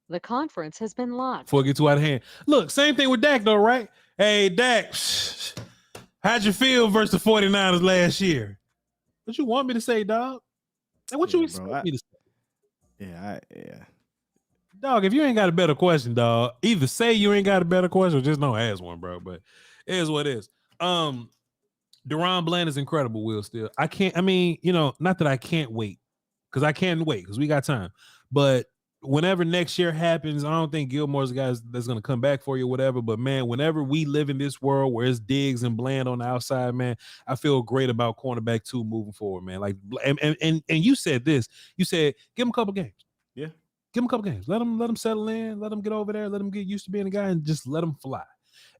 The conference has been locked. Before it gets too out of hand. Look, same thing with Dak though, right? Hey, Dak, how'd you feel versus the 49ers last year? What you want me to say, dog? And what you expect me to say? Yeah. Dog, if you ain't got a better question, dog, either say you ain't got a better question or just don't ask one, bro. But it is what it is. Deron Bland is incredible, Will, still. not that I can't wait, because I can wait, because we got time. But whenever next year happens, I don't think Gilmore's the guy that's going to come back for you or whatever. But, man, whenever we live in this world where it's Diggs and Bland on the outside, man, I feel great about cornerback 2 moving forward, man. Like, and you said this. You said, give him a couple games. Yeah. Give him a couple games. Let him settle in. Let him get over there. Let him get used to being a guy and just let him fly.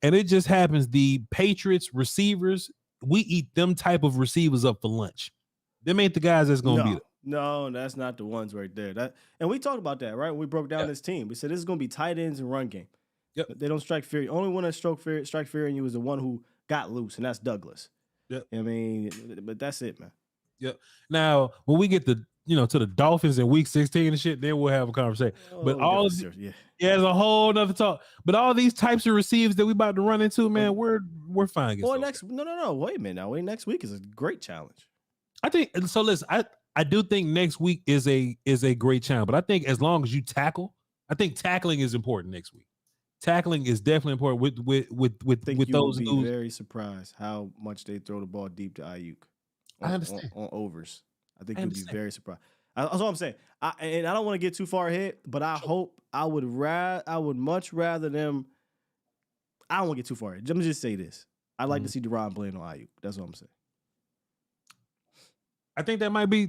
And it just happens. The Patriots receivers, we eat them type of receivers up for lunch. Them ain't the guys that's going to be there. No, that's not the ones right there. And we talked about that, right? When we broke down this team. We said this is going to be tight ends and run game. Yep. They don't strike fear. The only one that strike fear in you is the one who got loose, and that's Douglas. Yep. I mean, but that's it, man. Yep. Now, when we get to the Dolphins in week 16 and shit, then we'll have a conversation. But all of it's a whole nother talk. But all these types of receivers that we about to run into, man, we're fine. Wait a minute now. Next week is a great challenge. I think so. Listen, I do think next week is a great challenge, but I think as long as you tackle, I think tackling is important next week. Tackling is definitely important with those dudes. Be very surprised how much they throw the ball deep to Ayuk. I understand on overs. I think you'll be very surprised. That's all I'm saying. And I don't want to get too far ahead, but I hope I would much rather them. I don't want to get too far ahead. Let me just say this. I'd like to see Deron Bland on Ayuk. That's what I'm saying. I think that might be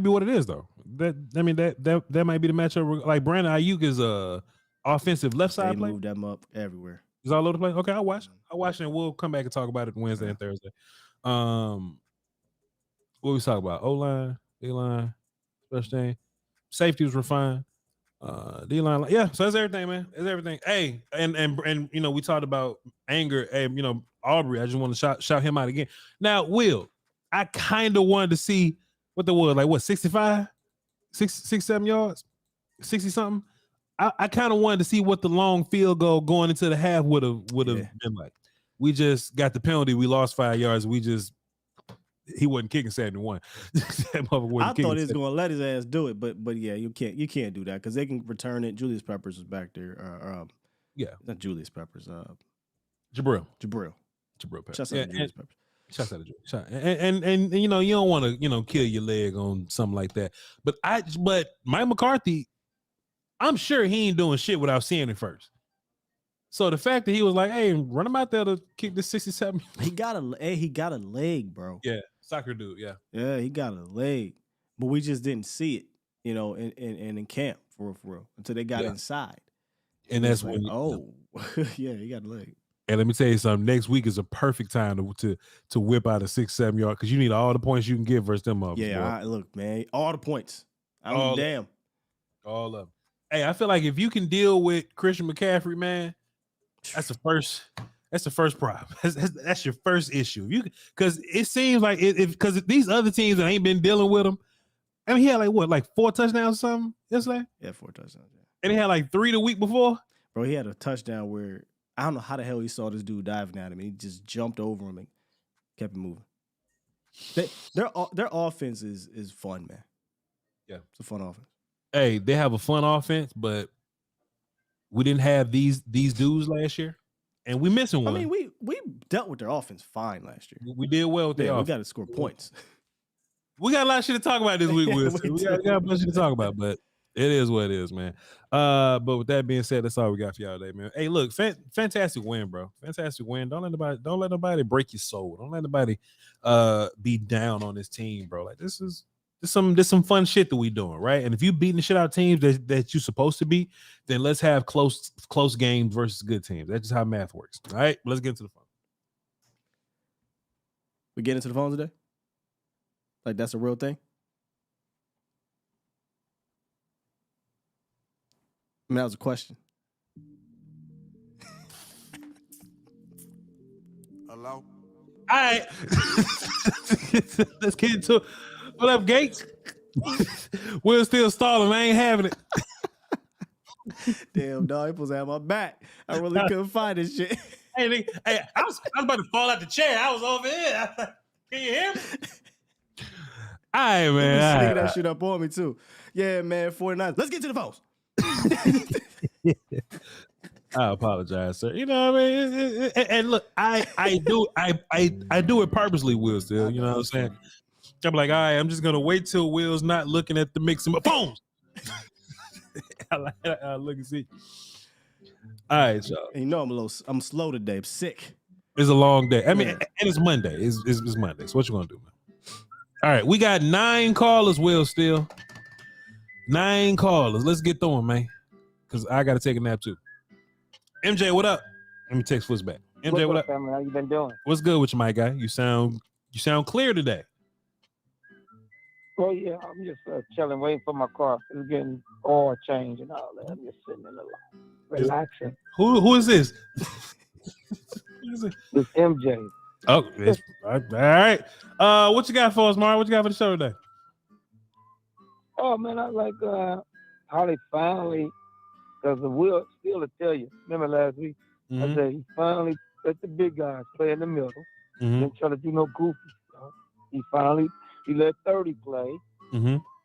what it is though. That might be the matchup. Like Brandon Ayuk is a offensive left side play. Move them up everywhere. He's all over the place. Okay, I'll watch it and we'll come back and talk about it Wednesday and Thursday. What we talk about? O-line, D-line, special team. Safety was refined. D-line, yeah. So that's everything, man. That's everything. Hey, and we talked about anger. Hey, Aubrey. I just want to shout him out again. Now, Will, I kind of wanted to see what there was, like what, 65, 67 yards, 60 something. I kind of wanted to see what the long field goal going into the half would have been like. We just got the penalty. We lost 5 yards. He wasn't kicking 71. I thought he was going to let his ass do it, but yeah, you can't do that because they can return it. Julius Peppers was back there. Not Julius Peppers. Jabril Peppers. Shouts out to Julius Peppers. Shouts out to Julius. And you don't want to kill your leg on something like that. But Mike McCarthy, I'm sure he ain't doing shit without seeing it first. So the fact that he was like, "Hey, run him out there to kick this 67," he got a leg, bro. Yeah, soccer dude. Yeah, he got a leg, but we just didn't see it, in camp for real until they got inside. And that's when he got a leg. And let me tell you something. Next week is a perfect time to whip out a 6-7 yard because you need all the points you can get versus them up. Yeah, look, man, all the points. I don't damn. All of them. Hey, I feel like if you can deal with Christian McCaffrey, man. That's the first problem. That's your first issue. Because it seems like because these other teams that ain't been dealing with him. I mean, he had like 4 touchdowns or something yesterday. Yeah, 4 touchdowns. Yeah. And he had like 3 the week before. Bro, he had a touchdown where I don't know how the hell he saw this dude diving at him. He just jumped over him and kept it moving. Their offense is fun, man. Yeah, it's a fun offense. Hey, they have a fun offense, but we didn't have these dudes last year, and we missing one. I mean, we dealt with their offense fine last year. We did well with their offense. We got to score points. We got a lot of shit to talk about this week, Will. We got a bunch of shit to talk about, but it is what it is, man. But with that being said, that's all we got for y'all today, man. Hey, look, fantastic win, bro. Fantastic win. Don't let nobody break your soul. Don't let nobody be down on this team, bro. Like this some fun shit that we doing, right? And if you beating the shit out of teams that you're supposed to beat, then let's have close games versus good teams. That's just how math works. All right, let's get into the phone. We get into the phone today? Like that's a real thing? I mean, that was a question. Hello? All right. Let's get into it. What up, Gates? We're still stalling. I ain't having it. Damn, dog, he supposed to have my back. I really couldn't find this shit. Hey, I was about to fall out the chair. I was over here. Can you hear me? All right, man. Sneaking that shit up on me, too. Yeah, man, 49. Let's get to the phones. I apologize, sir. You know what I mean? And look, I do it purposely, Will, still. You know what I'm saying? I'm like, all right, I'm just gonna wait till Will's not looking at the mix of my phones. I look and see. All right, y'all. And you know I'm slow today. I'm sick. It's a long day. I mean, and it's Monday. It's Monday. So what you gonna do, man? All right, we got 9 callers, Will, still. 9 callers. Let's get through them, man. Because I got to take a nap, too. MJ, what up? Let me text Foots back. MJ, what up? Family? How you been doing? What's good with you, my guy? You sound clear today. Well, yeah, I'm just chilling, waiting for my car. It's getting oil change and all that. I'm just sitting in the lot, relaxing. Who is this? It's MJ. Oh, all right. What you got for us, Mar? What you got for the show today? Oh, man, I like how they finally, because the Will Steele to tell you, remember last week, I said he finally let the big guys play in the middle. Didn't try to do no goofy stuff. He let 30 play.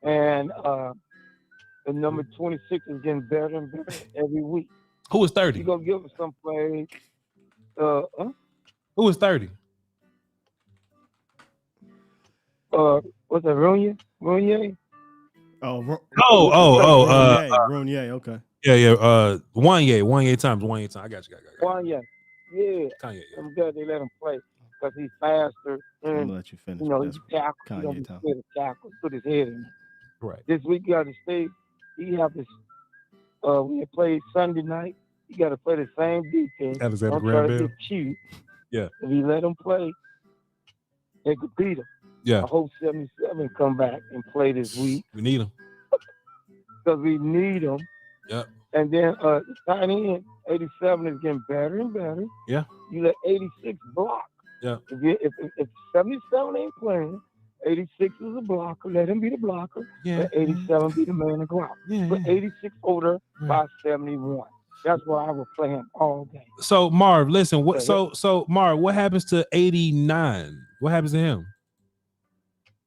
And the number 26 is getting better and better every week. Who is 30? He's going to give us some plays. Who is 30? What's that, Rooney? Rooney, okay. Yeah. Wanye times. I got you. Wanye, yeah. Kanye, yeah. I'm glad they let him play because he's faster. And, I'm gonna let you finish. He tackles. He don't be scared to tackle. Put his head in. Right. This week you got to stay. He have this. We had played Sunday night. You got to play the same defense. Alexander Don't try to Graham get cute. Yeah. If he let him play, they could beat him. Yeah. I hope 77 come back and play this week. We need him. Because we need him. Yep. And then the tight end, 87 is getting better and better. Yeah. You let 86 block. Yeah. If 77 ain't playing, 86 is a blocker. Let him be the blocker. Yeah. Let 87 be the man to go out. Put 86 over by 71. That's why I will play him all game. So Marv, listen. So Marv, what happens to 89? What happens to him?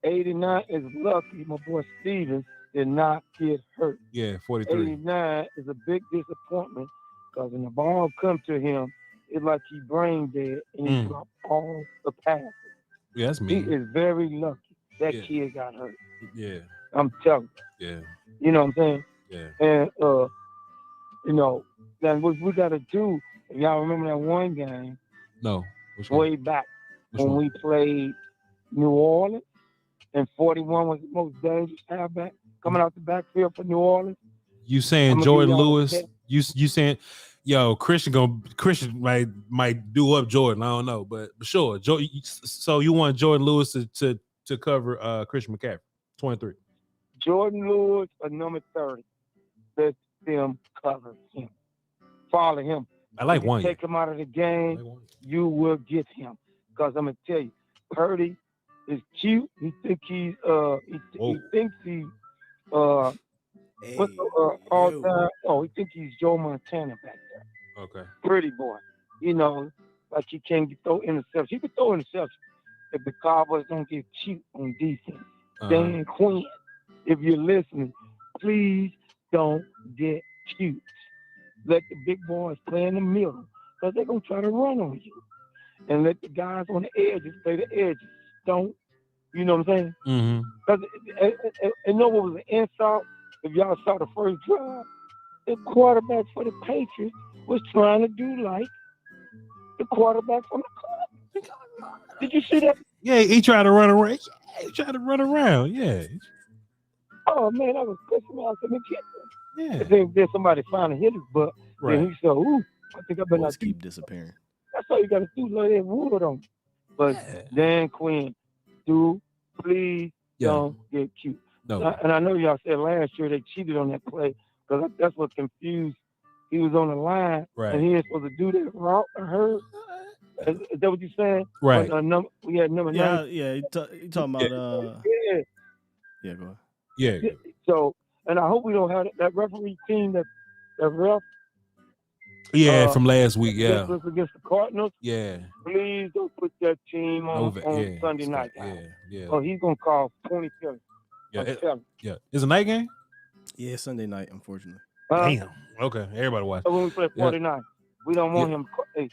89 is lucky. My boy Stevens did not get hurt. Yeah, 43. 89 is a big disappointment because when the ball come to him, it's like he brain dead and he dropped all the passes. Yeah, that's me. He is very lucky. That kid got hurt. Yeah. I'm telling you. Yeah. You know what I'm saying? Yeah. And you know, then what we gotta do, if y'all remember that one game? No. Way back when we played New Orleans and 41 was the most dangerous halfback coming out the backfield for New Orleans. You saying Jordan Lewis? You saying, yo, Christian might do up Jordan? I don't know, but sure. So you want Jordan Lewis to cover Christian McCaffrey, 23? Jordan Lewis or number 30. Let them cover him. Follow him. I like one. Take him out of the game. You will get him because I'm gonna tell you, Purdy is cute. He thinks he's all time. Oh, he thinks he's Joe Montana back there. Okay. Pretty boy. You know, like he can't throw interceptions. He can throw interceptions if the Cowboys don't get cute on defense. Dan Quinn, if you're listening, please don't get cute. Let the big boys play in the middle because they're going to try to run on you. And let the guys on the edges play the edges. Don't, you know what I'm saying? Because you know what was an insult? If y'all saw the first drive, the quarterback for the Patriots was trying to do like the quarterback from the Cardinals. Did you see that? Yeah, he tried to run around. Yeah, he tried to run around. Yeah. Oh, man, that was pissing me off. Yeah. Then somebody finally hit his butt. Right. And he said, ooh, I think I better Let's not keep disappearing. That's all you got to do. Let it wood on. But Dan Quinn, please don't get cute. No. And I know y'all said last year they cheated on that play because that's what confused. He was on the line, and he ain't supposed to do that route. I heard. Is that what you're saying? Right. We had number 9. Yeah. You talking about? Yeah, go ahead. Yeah. So, and I hope we don't have that referee team that ref. Yeah, from last week. Yeah. Against the Cardinals. Yeah. Please don't put that team on Sunday night. Yeah. Oh, he's gonna call 20 penalties. Yeah. It's a night game. Yeah, Sunday night, unfortunately. Damn. Okay, everybody watch. So when we play 49, we don't want him. Hey,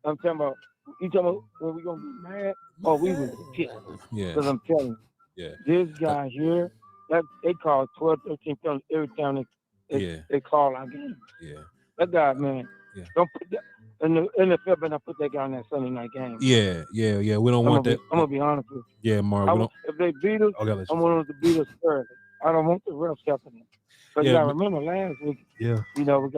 I'm talking about. You talking about when we gonna be mad? Oh, we was pissed. Yeah. Because I'm telling you, this guy here, that they call 12, 13 penalties every time they call our game. Yeah. That guy, man. Yeah. Don't put that. In the NFL, better not put that guy on that Sunday night game. Yeah. We don't want that. I'm gonna be honest with you. Yeah, Mark. If they beat us, I want them to beat us early. I don't want the refs helping them. But you gotta remember last week. Yeah. You know,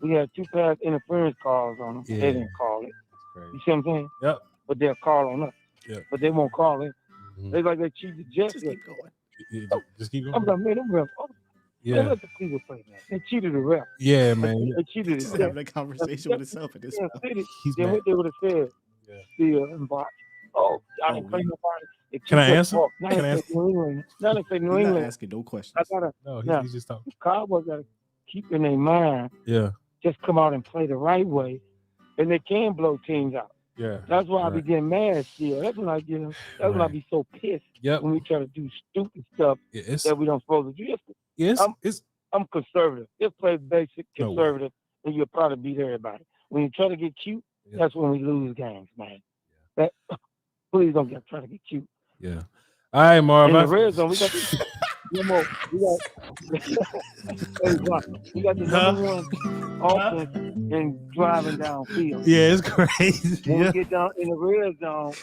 we had 2 pass interference calls on them. Yeah. They didn't call it. You see what I'm saying? Yep. But they'll call on us. Yeah. But they won't call it. They like they cheated the Jets. Just keep going. Just keep going. I'm like, man, them refs. Yeah. Let the people play, man. They cheated the ref. Yeah, man. They cheated He's the having a conversation with himself at this point. Then what they would have said, Steele and Voch. Oh, I didn't play nobody. Can I answer? Now they say New England. Now they say New He's England. not asking no questions. He's just talking. Cowboys got to keep in their mind. Yeah. Just come out and play the right way, and they can blow teams out. Yeah. That's why I be getting mad still. That's when I get. That's when I be so pissed. Yep. When we try to do stupid stuff that we don't supposed to do. I'm conservative. Just play basic conservative, and you'll probably beat everybody. When you try to get cute, that's when we lose games, man. Please don't try to get cute. Yeah. All right, Marv. In the red zone, we got we got the number 1 offense in driving downfield. Yeah, it's crazy. When we get down in the red zone,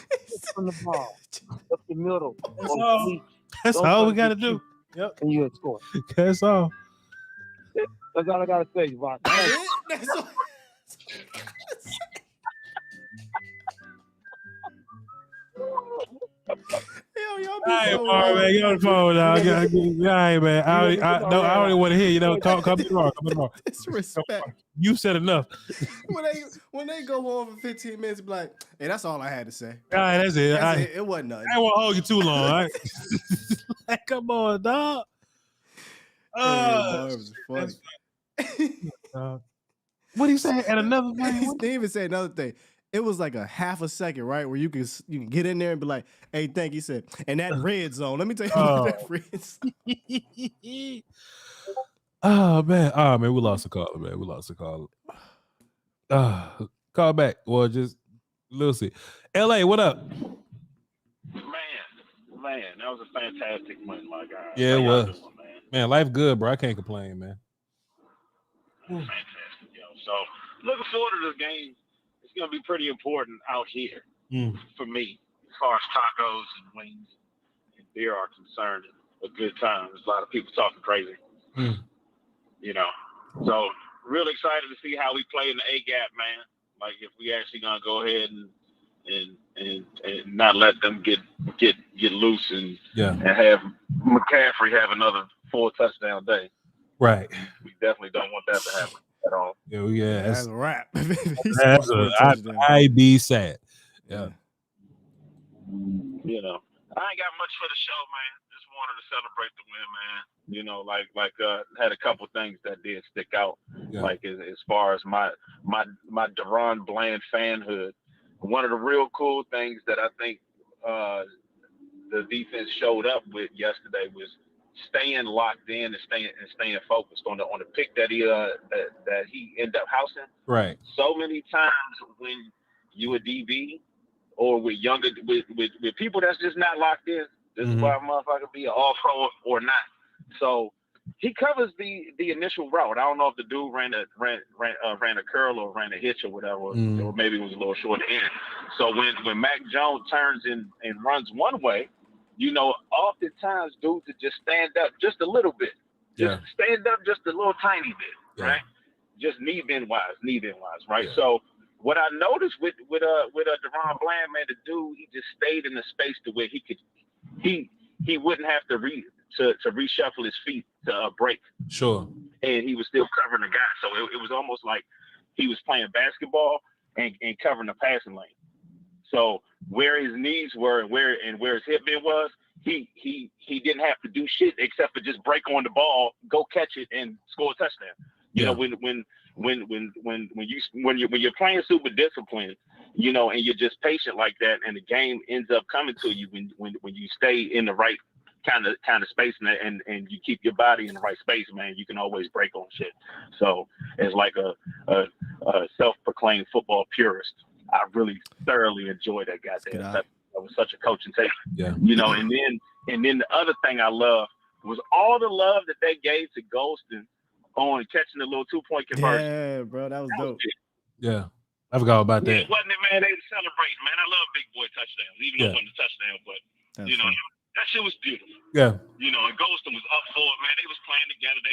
from the ball up the middle. That's all we got to do. Yep. And you score. That's all. That's all I got to say, Voch. That's all. All right, Marv, man, get on the phone now. All right, man. I don't even want to hear you. Come to the wrong. It's respect. You said enough. When they go on for 15 minutes, be like, hey, that's all I had to say. All right, that's it. It wasn't nothing. I won't hold you too long. All right? Like, come on, dog. It was funny. What do you say? And another thing? They even say another thing. It was like a half a second, right, where you can get in there and be like, "Hey, thank you." Said, and that red zone. Let me tell you about that red zone. Oh man, we lost a caller, man. We lost a caller. Call back. Well, just Lucy. LA, what up? Man, that was a fantastic win, my guy. Yeah, it was. Man, life good, bro. I can't complain, man. Fantastic, yo. So looking forward to this game. It's going to be pretty important out here for me as far as tacos and wings and beer are concerned. A good time. There's a lot of people talking crazy. You know, so really excited to see how we play in the A-gap, man. Like if we actually going to go ahead and not let them get loose and have McCaffrey have another 4 touchdown day. Right. We definitely don't want that to happen at all. Yeah, that's a wrap. I'd be sad. Yeah. You know, I ain't got much for the show, man. Just wanted to celebrate the win, man. You know, had a couple things that did stick out. Yeah. Like as far as my Deron Bland fanhood, one of the real cool things that I think the defense showed up with yesterday was staying locked in and staying focused on the pick that he ended up housing. Right. So many times when you a DB or with people that's just not locked in, this is why a motherfucker be an all-pro or not. So he covers the initial route. I don't know if the dude ran a curl or ran a hitch or whatever, or maybe it was a little short end. So when Mac Jones turns and runs one way, you know, oftentimes dudes would just stand up just a little bit. Just stand up just a little tiny bit, right? Just knee bend wise, right? Yeah. So what I noticed with Deron Bland, man, the dude, he just stayed in the space to where he wouldn't have to reshuffle his feet to break. Sure. And he was still covering the guy. So it was almost like he was playing basketball and covering the passing lane. So where his knees were and where his hip bend was, he didn't have to do shit except for just break on the ball, go catch it, and score a touchdown. You know, when you're playing super disciplined, you know, and you're just patient like that, and the game ends up coming to you when you stay in the right kind of space and you keep your body in the right space, man, you can always break on shit. So as like a self-proclaimed football purist, I really thoroughly enjoyed that goddamn stuff. That was such a coaching take. Yeah. You know, and then the other thing I loved was all the love that they gave to Golston on catching the little 2-point conversion. Yeah, bro, that was dope. Yeah. I forgot about that. Yeah, wasn't it, man? They were celebrating, man. I love big boy touchdowns, even though it wasn't a touchdown, but that's funny. That shit was beautiful. Yeah. You know, and Golston was up for it, man. They was playing together.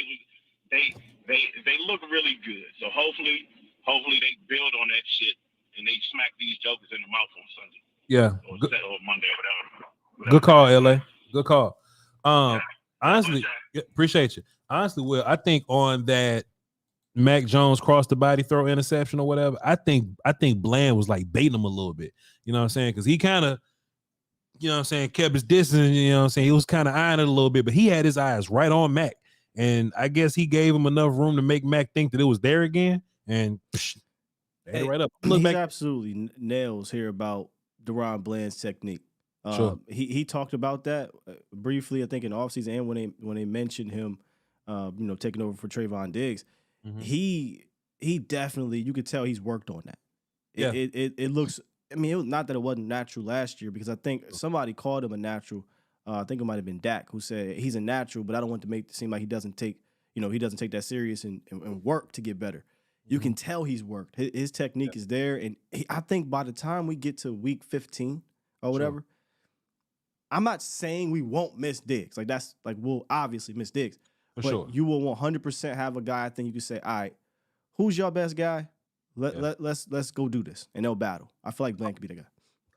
They look really good. So hopefully they build on that shit and they smack these jokers in the mouth on Sunday. Yeah. Or Monday or whatever. Good call, LA. Good call. Honestly, appreciate you. Honestly, Will, I think on that Mac Jones cross the body throw interception or whatever, I think Bland was like baiting him a little bit. You know what I'm saying? Because he kind of, you know what I'm saying, kept his distance, you know what I'm saying? He was kind of eyeing it a little bit, but he had his eyes right on Mac. And I guess he gave him enough room to make Mac think that it was there again. And right up. He's absolutely nails here about Deron Bland's technique. Sure. He talked about that briefly, I think, in the offseason, and when they mentioned him, taking over for Trayvon Diggs. Mm-hmm. He definitely, you could tell he's worked on that. It looks, I mean, it was not that it wasn't natural last year, because I think somebody called him a natural. I think it might have been Dak, who said he's a natural, but I don't want to make it seem like he doesn't take that serious and work to get better. You can tell he's worked. His technique is there, and I think by the time we get to week 15 or whatever, I'm not saying we won't miss Diggs. Like, that's like, we'll obviously miss Diggs. But you will 100% have a guy, I think you can say, all right, who's your best guy? Let's go do this. And they'll battle. I feel like Bland could be the guy.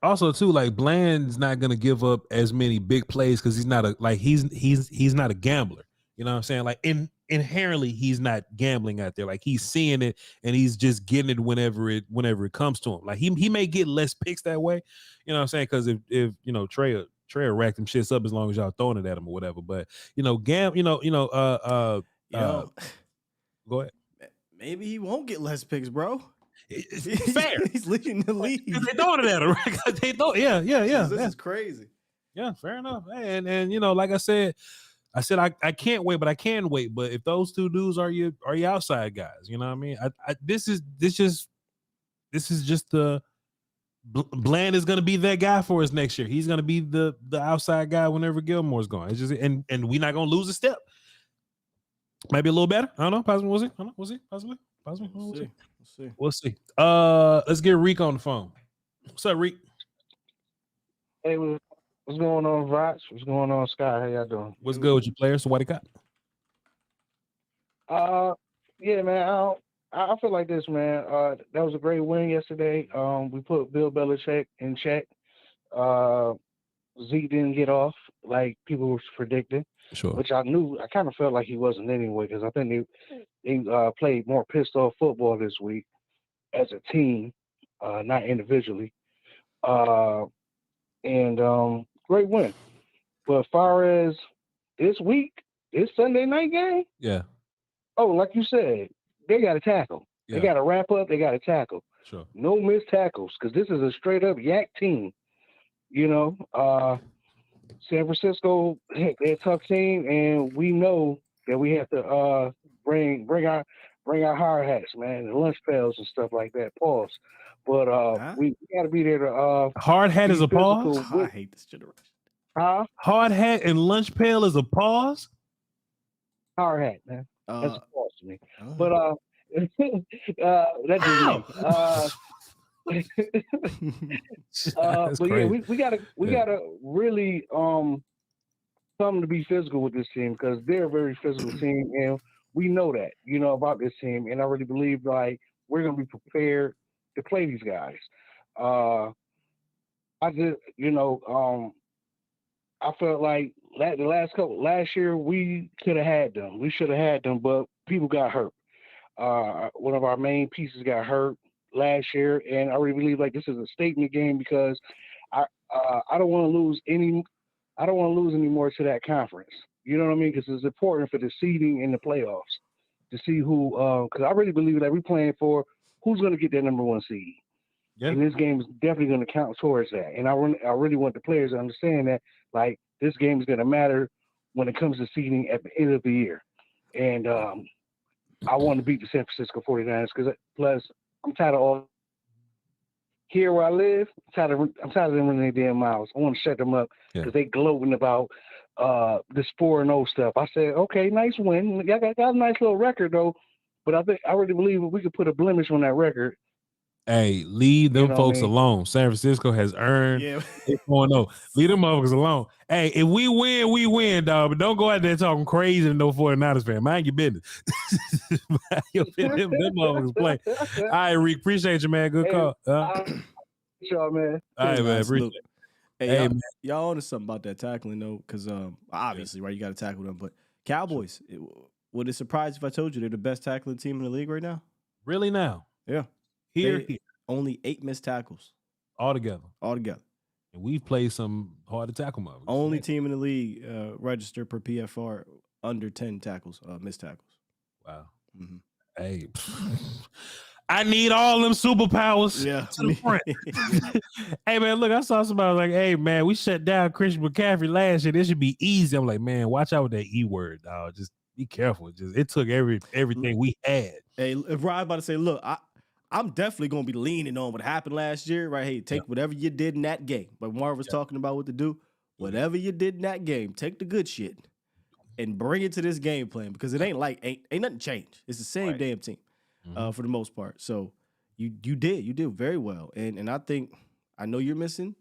Also, too, like, Bland's not gonna give up as many big plays because he's not a gambler. You know what I'm saying? Like, inherently, he's not gambling out there. Like, he's seeing it and he's just getting it whenever it comes to him. Like, he may get less picks that way. You know what I'm saying? Because if you know, Trey will rack them shits up as long as y'all throwing it at him or whatever. But go ahead. Maybe he won't get less picks, bro. It's fair. He's leading the league. They throwing it at him, right? They throw, yeah. This is crazy. Yeah, fair enough. And you know, like I said I can't wait, but I can wait. But if those two dudes are your outside guys, you know what I mean? This is just the Bland is gonna be that guy for us next year. He's gonna be the outside guy whenever Gilmore's gone. It's just and we're not gonna lose a step. Might be a little better. I don't know. Possibly. We'll see. I don't know. We'll see. Possibly. We'll see. Let's get Reek on the phone. What's up, Reek? Hey, what's going on, Voch? What's going on, Sky? How y'all doing? What's good with you players? So what it got? Yeah, man. I feel like this, man. That was a great win yesterday. We put Bill Belichick in check. Zeke didn't get off like people were predicting. Sure. Which I knew. I kind of felt like he wasn't anyway, because I think they played more pissed off football this week as a team, not individually. And great win. But as far as this week, this Sunday night game. Yeah. Oh, like you said, they got to tackle. Yeah. They got to wrap up. They got to tackle. Sure. No missed tackles because this is a straight up yak team. You know, San Francisco, heck, they're a tough team, and we know that we have to bring our hard hats, man, and lunch pails and stuff like that. Pause. But we got to be there to. Hard hat is a pause. I hate this generation. Huh? Hard hat and lunch pail is a pause. Hard hat, man. That's a pause to me. Oh. But that's just me. But crazy. yeah, we gotta really something to be physical with this team because they're a very physical team, and we know that, you know, about this team, and I really believe like we're gonna be prepared to play these guys. I just, you know, I felt like last year we could have had them. We should have had them, but people got hurt. One of our main pieces got hurt last year, and I really believe like this is a statement game because I don't want to lose any. I don't want to lose any more to that conference. You know what I mean? Because it's important for the seeding in the playoffs to see who. Because I really believe that we're playing for who's going to get that number one seed. Yeah. And this game is definitely going to count towards that. And I really want the players to understand that like this game is going to matter when it comes to seeding at the end of the year. And I want to beat the San Francisco 49ers because plus I'm tired of all here where I live. I'm tired of them running their damn mouths. I want to shut them up because they gloating about this 4-0 stuff. I said, okay, nice win. Y'all got a nice little record though, but I really believe we could put a blemish on that record. Hey, leave them folks alone. San Francisco has earned 4-0. Leave them motherfuckers alone. Hey, if we win, we win, dog. But don't go out there talking crazy to no 49ers fan. Mind your business. them motherfuckers play. All right, Reek. Appreciate you, man. Good call. Sure, man. All right, man. Appreciate it. Hey, y'all on to something about that tackling, though, because obviously, right, you got to tackle them. But Cowboys, would it surprise if I told you they're the best tackling team in the league right now? Really now? Yeah. Here. Only 8 missed tackles. Altogether. And we've played some hard to tackle motherfuckers. Only team in the league registered per PFR under 10 tackles, missed tackles. Wow. Mm-hmm. Hey, I need all them superpowers to the front. Hey, man, look, I saw somebody like, hey, man, we shut down Christian McCaffrey last year. This should be easy. I'm like, man, watch out with that E word, dog. Just be careful. It took everything we had. Hey, if Ryan's about to say, look, I'm definitely going to be leaning on what happened last year, right? Hey, take whatever you did in that game. But Marv was talking about what to do. Whatever you did in that game, take the good shit and bring it to this game plan because it ain't nothing changed. It's the same damn team for the most part. So you did very well. And I know you're missing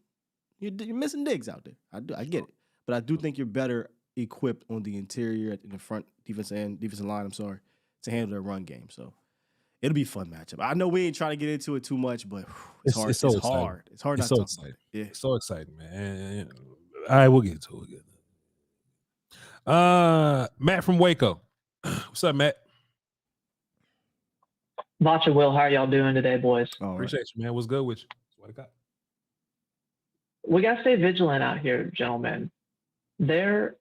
Diggs out there. I get it. But I do think you're better equipped on the interior in the front defensive line, to handle their run game. So it'll be a fun matchup. I know we ain't trying to get into it too much, but it's hard. It's hard. It's hard. It's so exciting. Yeah, it's so exciting, man. All right, we'll get to it. Matt from Waco. What's up, Matt? Voch and Will, how are y'all doing today, boys? Appreciate you, man. What's good with you? What I got? We got to stay vigilant out here, gentlemen. There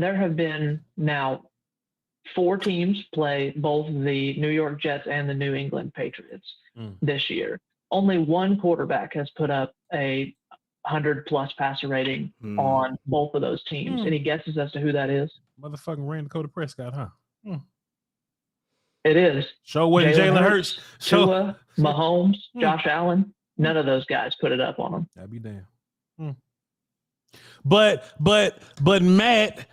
have been now 4 teams play both the New York Jets and the New England Patriots this year. Only one quarterback has put up a 100+ passer rating on both of those teams. Any guesses as to who that is? Motherfucking Dak Prescott, huh? It is. Show what Jalen Hurts. Tua, Mahomes, Josh Allen. None of those guys put it up on them. That'd be damn. But Matt,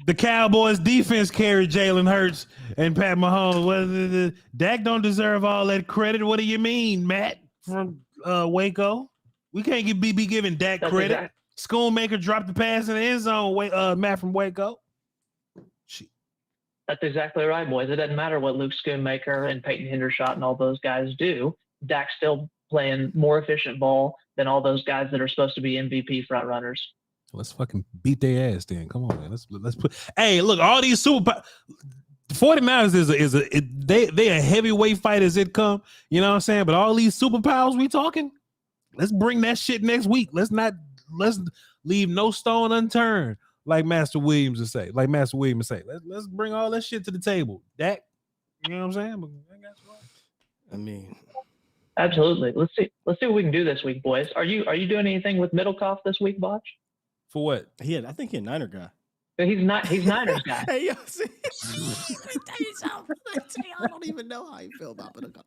the Cowboys defense carried Jalen Hurts and Pat Mahomes. Dak don't deserve all that credit. What do you mean, Matt from Waco? We can't be giving Dak credit. Exactly. Schoonmaker dropped the pass in the end zone. Matt from Waco. That's exactly right, boys. It doesn't matter what Luke Schoonmaker and Peyton Hendershot and all those guys do. Dak's still playing more efficient ball than all those guys that are supposed to be MVP front runners. Let's fucking beat their ass then. Come on, man. Let's put. Hey, look, all these super 49ers they a heavyweight fight as it come. You know what I'm saying? But all these superpowers we talking, let's bring that shit next week. Let's leave no stone unturned like Master Williams would say. Let's bring all that shit to the table. Dak, you know what I'm saying? But I mean, absolutely. Let's see what we can do this week, boys. Are you doing anything with Middlecoff this week, Voch? for what? I think he's a Niner guy. He's Niners guy. Hey, yo, see, let me tell you something. I don't even know how you feel about Middlecoff.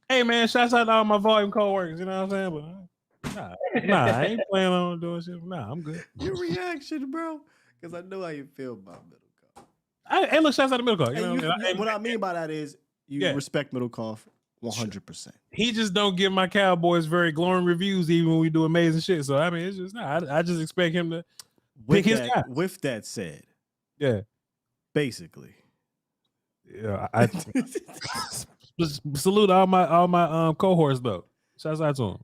Hey man, shouts out to all my volume co-workers, you know what I'm saying? But nah, I ain't planning on doing shit. Nah, I'm good. Your reaction, bro, because I know how you feel about Middlecoff. Hey, look, shouts out to Middlecoff. You know what I mean by that is you respect Middlecoff 100%. He just don't give my Cowboys very glowing reviews even when we do amazing shit. So I mean, it's just I just expect him to pick his guy. With that said, yeah, basically, yeah, I salute all my cohorts though. Shouts out to him.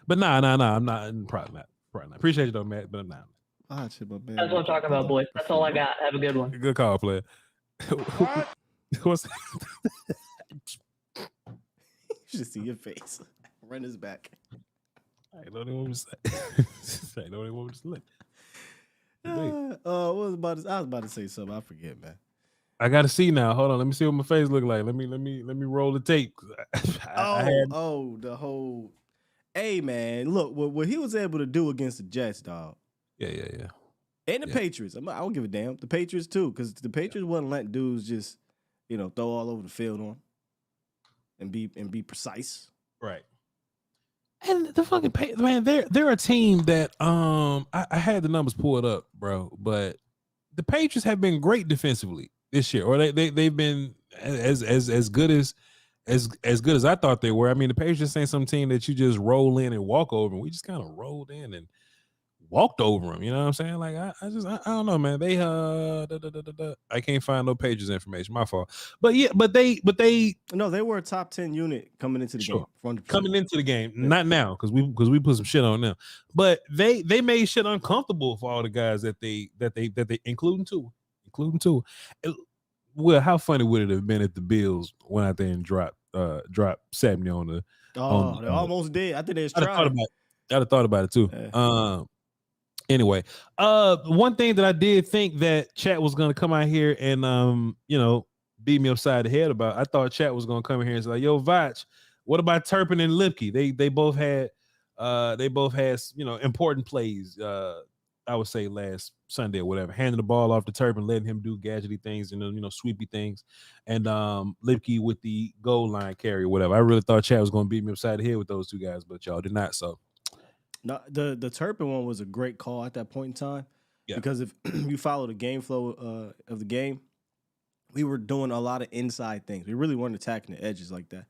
But nah, I'm not. Probably not. Appreciate you though, Matt. But I'm not. That's what I'm talking about, boys. That's all I got. Have a good one. Good call, player. What's you should see your face. Run his back. I don't even want to say. I don't even want to say. I was about to say something. I forget, man. I gotta see now. Hold on. Let me see what my face look like. Let me roll the tape. The whole. Hey man, look what he was able to do against the Jets, dog. Yeah. And the Patriots. I don't give a damn. The Patriots too, because the Patriots wasn't letting dudes just, throw all over the field on and be precise. Right. And the fucking man, they're a team that I had the numbers pulled up, bro. But the Patriots have been great defensively this year, or they've been as good as I thought they were. I mean, the Patriots ain't some team that you just roll in and walk over. We just kind of rolled in and walked over them. You know what I'm saying? Like I don't know, man. They I can't find no Patriots information. My fault. But they no, they were a top 10 unit coming into the game. 100%. Coming into the game, not now because we put some shit on them. But they made shit uncomfortable for all the guys that they including two. Well, how funny would it have been if the Bills went out there and dropped 70 on the? They almost did. I think they was trying. I'd have thought about it too. Yeah. Anyway, one thing that I did think that Chat was gonna come out here and beat me upside the head about. I thought Chat was gonna come in here and say, like, "Yo, Voch, what about Turpin and Lipke? They both had important plays. I would say last Sunday or whatever, handing the ball off to Turpin, letting him do gadgety things and sweepy things, and Lipke with the goal line carry or whatever. I really thought Chad was going to beat me upside the head with those two guys, but y'all did not. So, no, the Turpin one was a great call at that point in time, because if you follow the game flow of the game, we were doing a lot of inside things. We really weren't attacking the edges like that,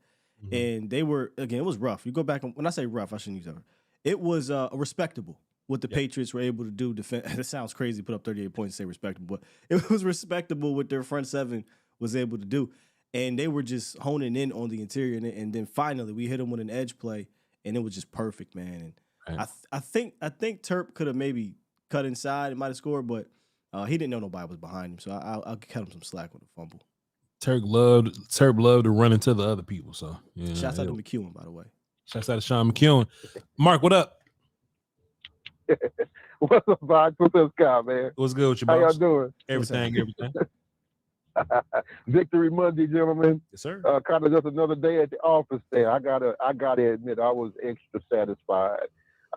and they were it was rough. You go back and when I say rough, I shouldn't use that word. It was respectable. What the Patriots were able to do, it sounds crazy, put up 38 points and say respectable, but it was respectable what their front seven was able to do. And they were just honing in on the interior. And then finally we hit them with an edge play, and it was just perfect, man. And I think Terp could have maybe cut inside and might have scored, but he didn't know nobody was behind him. So I'll cut him some slack with a fumble. Terp loved to run into the other people. So shouts out to McEwen, by the way. Shouts out to Sean McEwen. Mark, what up? What's up, Voch? What's up, Scott, man? What's good with you, boss? How y'all doing? Everything. Victory Monday, gentlemen. Yes, sir. Kind of just another day at the office there. I gotta admit, I was extra satisfied.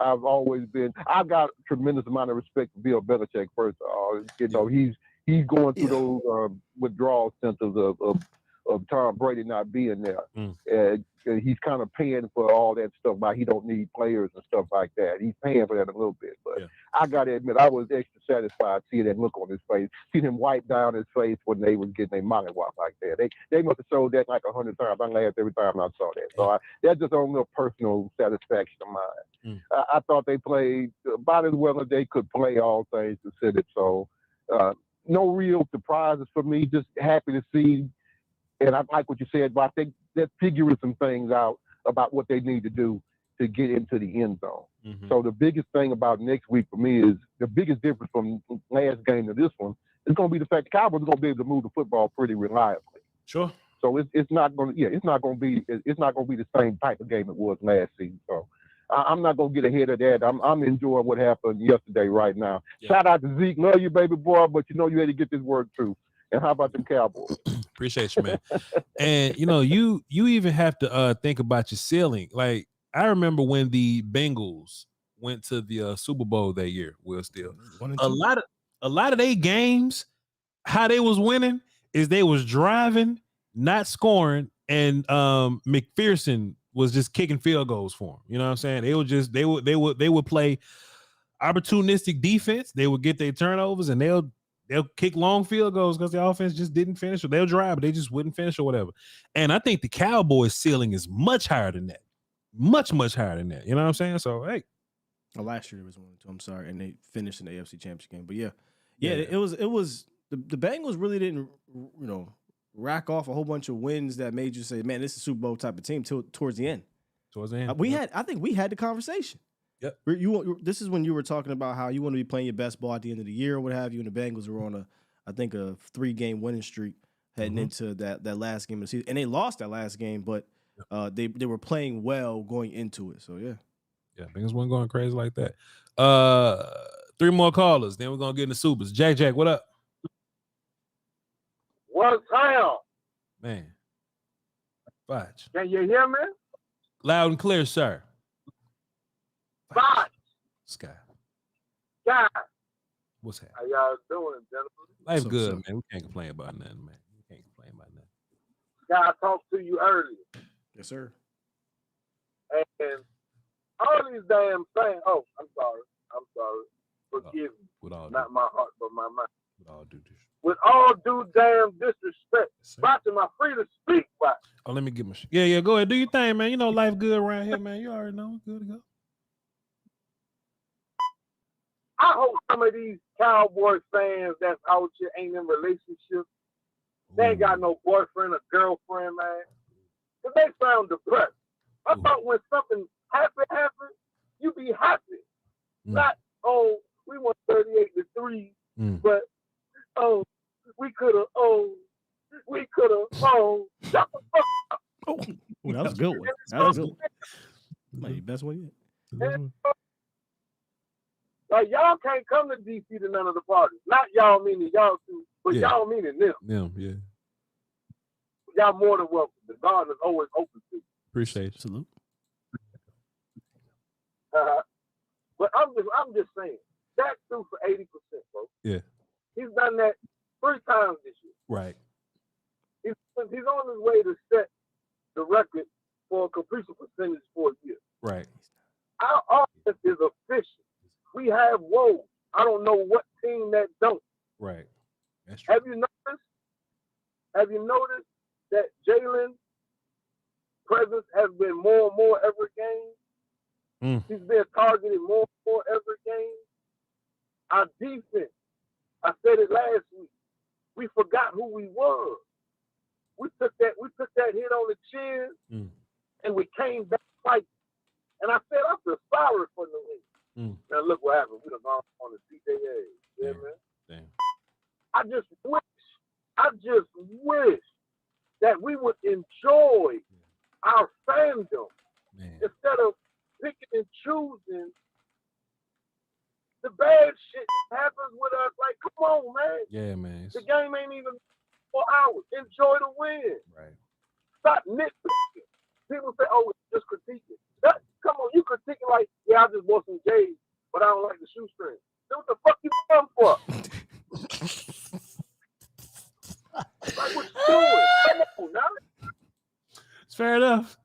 I've got a tremendous amount of respect for Bill Belichick. First of all, he's going through those withdrawal symptoms of Tom Brady not being there. He's kind of paying for all that stuff by he don't need players and stuff like that. He's paying for that a little bit. But I got to admit, I was extra satisfied seeing that look on his face, seeing him wipe down his face when they was getting their mollywop like that. They must have showed that like 100 times. I laughed every time I saw that. So that's just on a little personal satisfaction of mine. I thought they played about as well as they could play, all things considered. So no real surprises for me, just happy to see. And I like what you said, but I think they're figuring some things out about what they need to do to get into the end zone. So the biggest thing about next week for me is the biggest difference from last game to this one is going to be the fact the Cowboys are going to be able to move the football pretty reliably. Sure. So it's not going to be the same type of game it was last season. So I'm not gonna get ahead of that. I'm enjoying what happened yesterday right now. Yeah. Shout out to Zeke, love you, baby boy, but you know you had to get this work too. And how about them Cowboys? Appreciate you, man. And you know, you even have to think about your ceiling. Like I remember when the Bengals went to the Super Bowl that year. Will Steele. A lot of their games, how they was winning is they was driving, not scoring, and McPherson was just kicking field goals for them. You know what I'm saying? They would play opportunistic defense. They would get their turnovers and they'll kick long field goals because the offense just didn't finish, or they'll drive, but they just wouldn't finish or whatever. And I think the Cowboys ceiling is much higher than that. Much higher than that. You know what I'm saying? So hey. Oh, last year it was 1-2. I'm sorry, and they finished in the AFC Championship game. But it was the Bengals really didn't rack off a whole bunch of wins that made you say, man, this is a Super Bowl type of team towards the end. I think we had the conversation. Yep. This is when you were talking about how you want to be playing your best ball at the end of the year or what have you. And the Bengals were on a 3-game winning streak heading into that last game of the season, and they lost that last game, but they were playing well going into it. So yeah, Bengals weren't going crazy like that. 3 more callers, then we're gonna get in the supers. Jack, what up? What's hell? Man, Fudge. Can you hear me? Loud and clear, sir. Fudge. Sky. God. What's happening? How y'all doing, gentlemen? Life good, man. We can't complain about nothing, man. God, I talked to you earlier. Yes, sir. And all these damn things. Oh, I'm sorry. Forgive me. Not my heart, but my mind. With all due damn disrespect. Watch, am I free to speak? Watch. Oh, let me get my shit. Yeah, go ahead. Do your thing, man. You know life good around here, man. You already know. Good to go. I hope some of these Cowboy fans that's out here ain't in relationships. They ain't got no boyfriend or girlfriend, man. Because they sound depressed. I thought when something happy, you be happy. Not, we won 38-3, but, we could have, shut the fuck up. Oh, that was a good one. That might be the best one yet. Like, y'all can't come to D.C. to none of the parties. Not y'all meaning y'all two, but y'all meaning them. Yeah. Y'all more than welcome. The garden is always open to you. Appreciate it. Salute. But I'm just saying, Dak's through for 80%, bro. Yeah. He's done that 3 times this year. Right. He's on his way to set the record for completion percentage for a year. Right. Our offense is efficient. We have woes. I don't know what team that don't. Right. That's true. Have you noticed that Jalen's presence has been more and more every game? He's been targeted more and more every game. Our defense, I said it last week, we forgot who we were. We took that hit on the chin, and we came back fighting. And I said, I feel sorry for New England. Now look what happened. We done gone on the CJA. Yeah, man. Damn. I just wish that we would enjoy our fandom instead of picking and choosing the bad shit that happens with us. Like, come on, man. Yeah, man. The game ain't even 4 hours. Enjoy the win. Right. Stop nitpicking. People say, oh, it's just critiquing. Come on, you critiquing like, yeah, I just bought some J's, but I don't like the shoestring. Then what the fuck you come for? Like, what you doing? Come on, now. It's fair enough.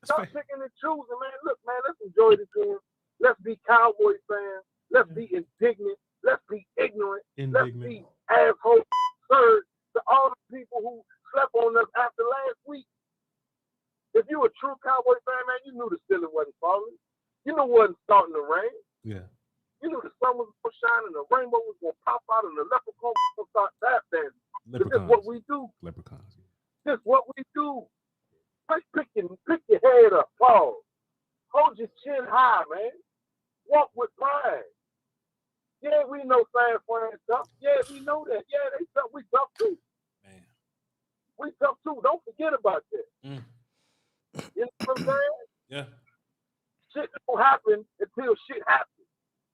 Stop picking and choosing, man. Look, man, let's enjoy the game. Let's be Cowboy fans. Let's be indignant. Let's be ignorant. Let's be asshole absurd to all the people who slept on us after last week. If you a true Cowboy fan, man, you knew the ceiling wasn't falling. You knew it wasn't starting to rain. Yeah. You knew the sun was going to shine and the rainbow was going to pop out and the leprechaun was going to start tap dancing. This is what we do. Leprechauns. This is what we do. Pick your head up, pause. Hold your chin high, man. Walk with pride. Yeah, we know San Fran tough. Yeah, we know that. Yeah, they tough. We tough too. Man. We tough too. Don't forget about that. You know what I'm saying? Yeah. shit don't happen until shit happens.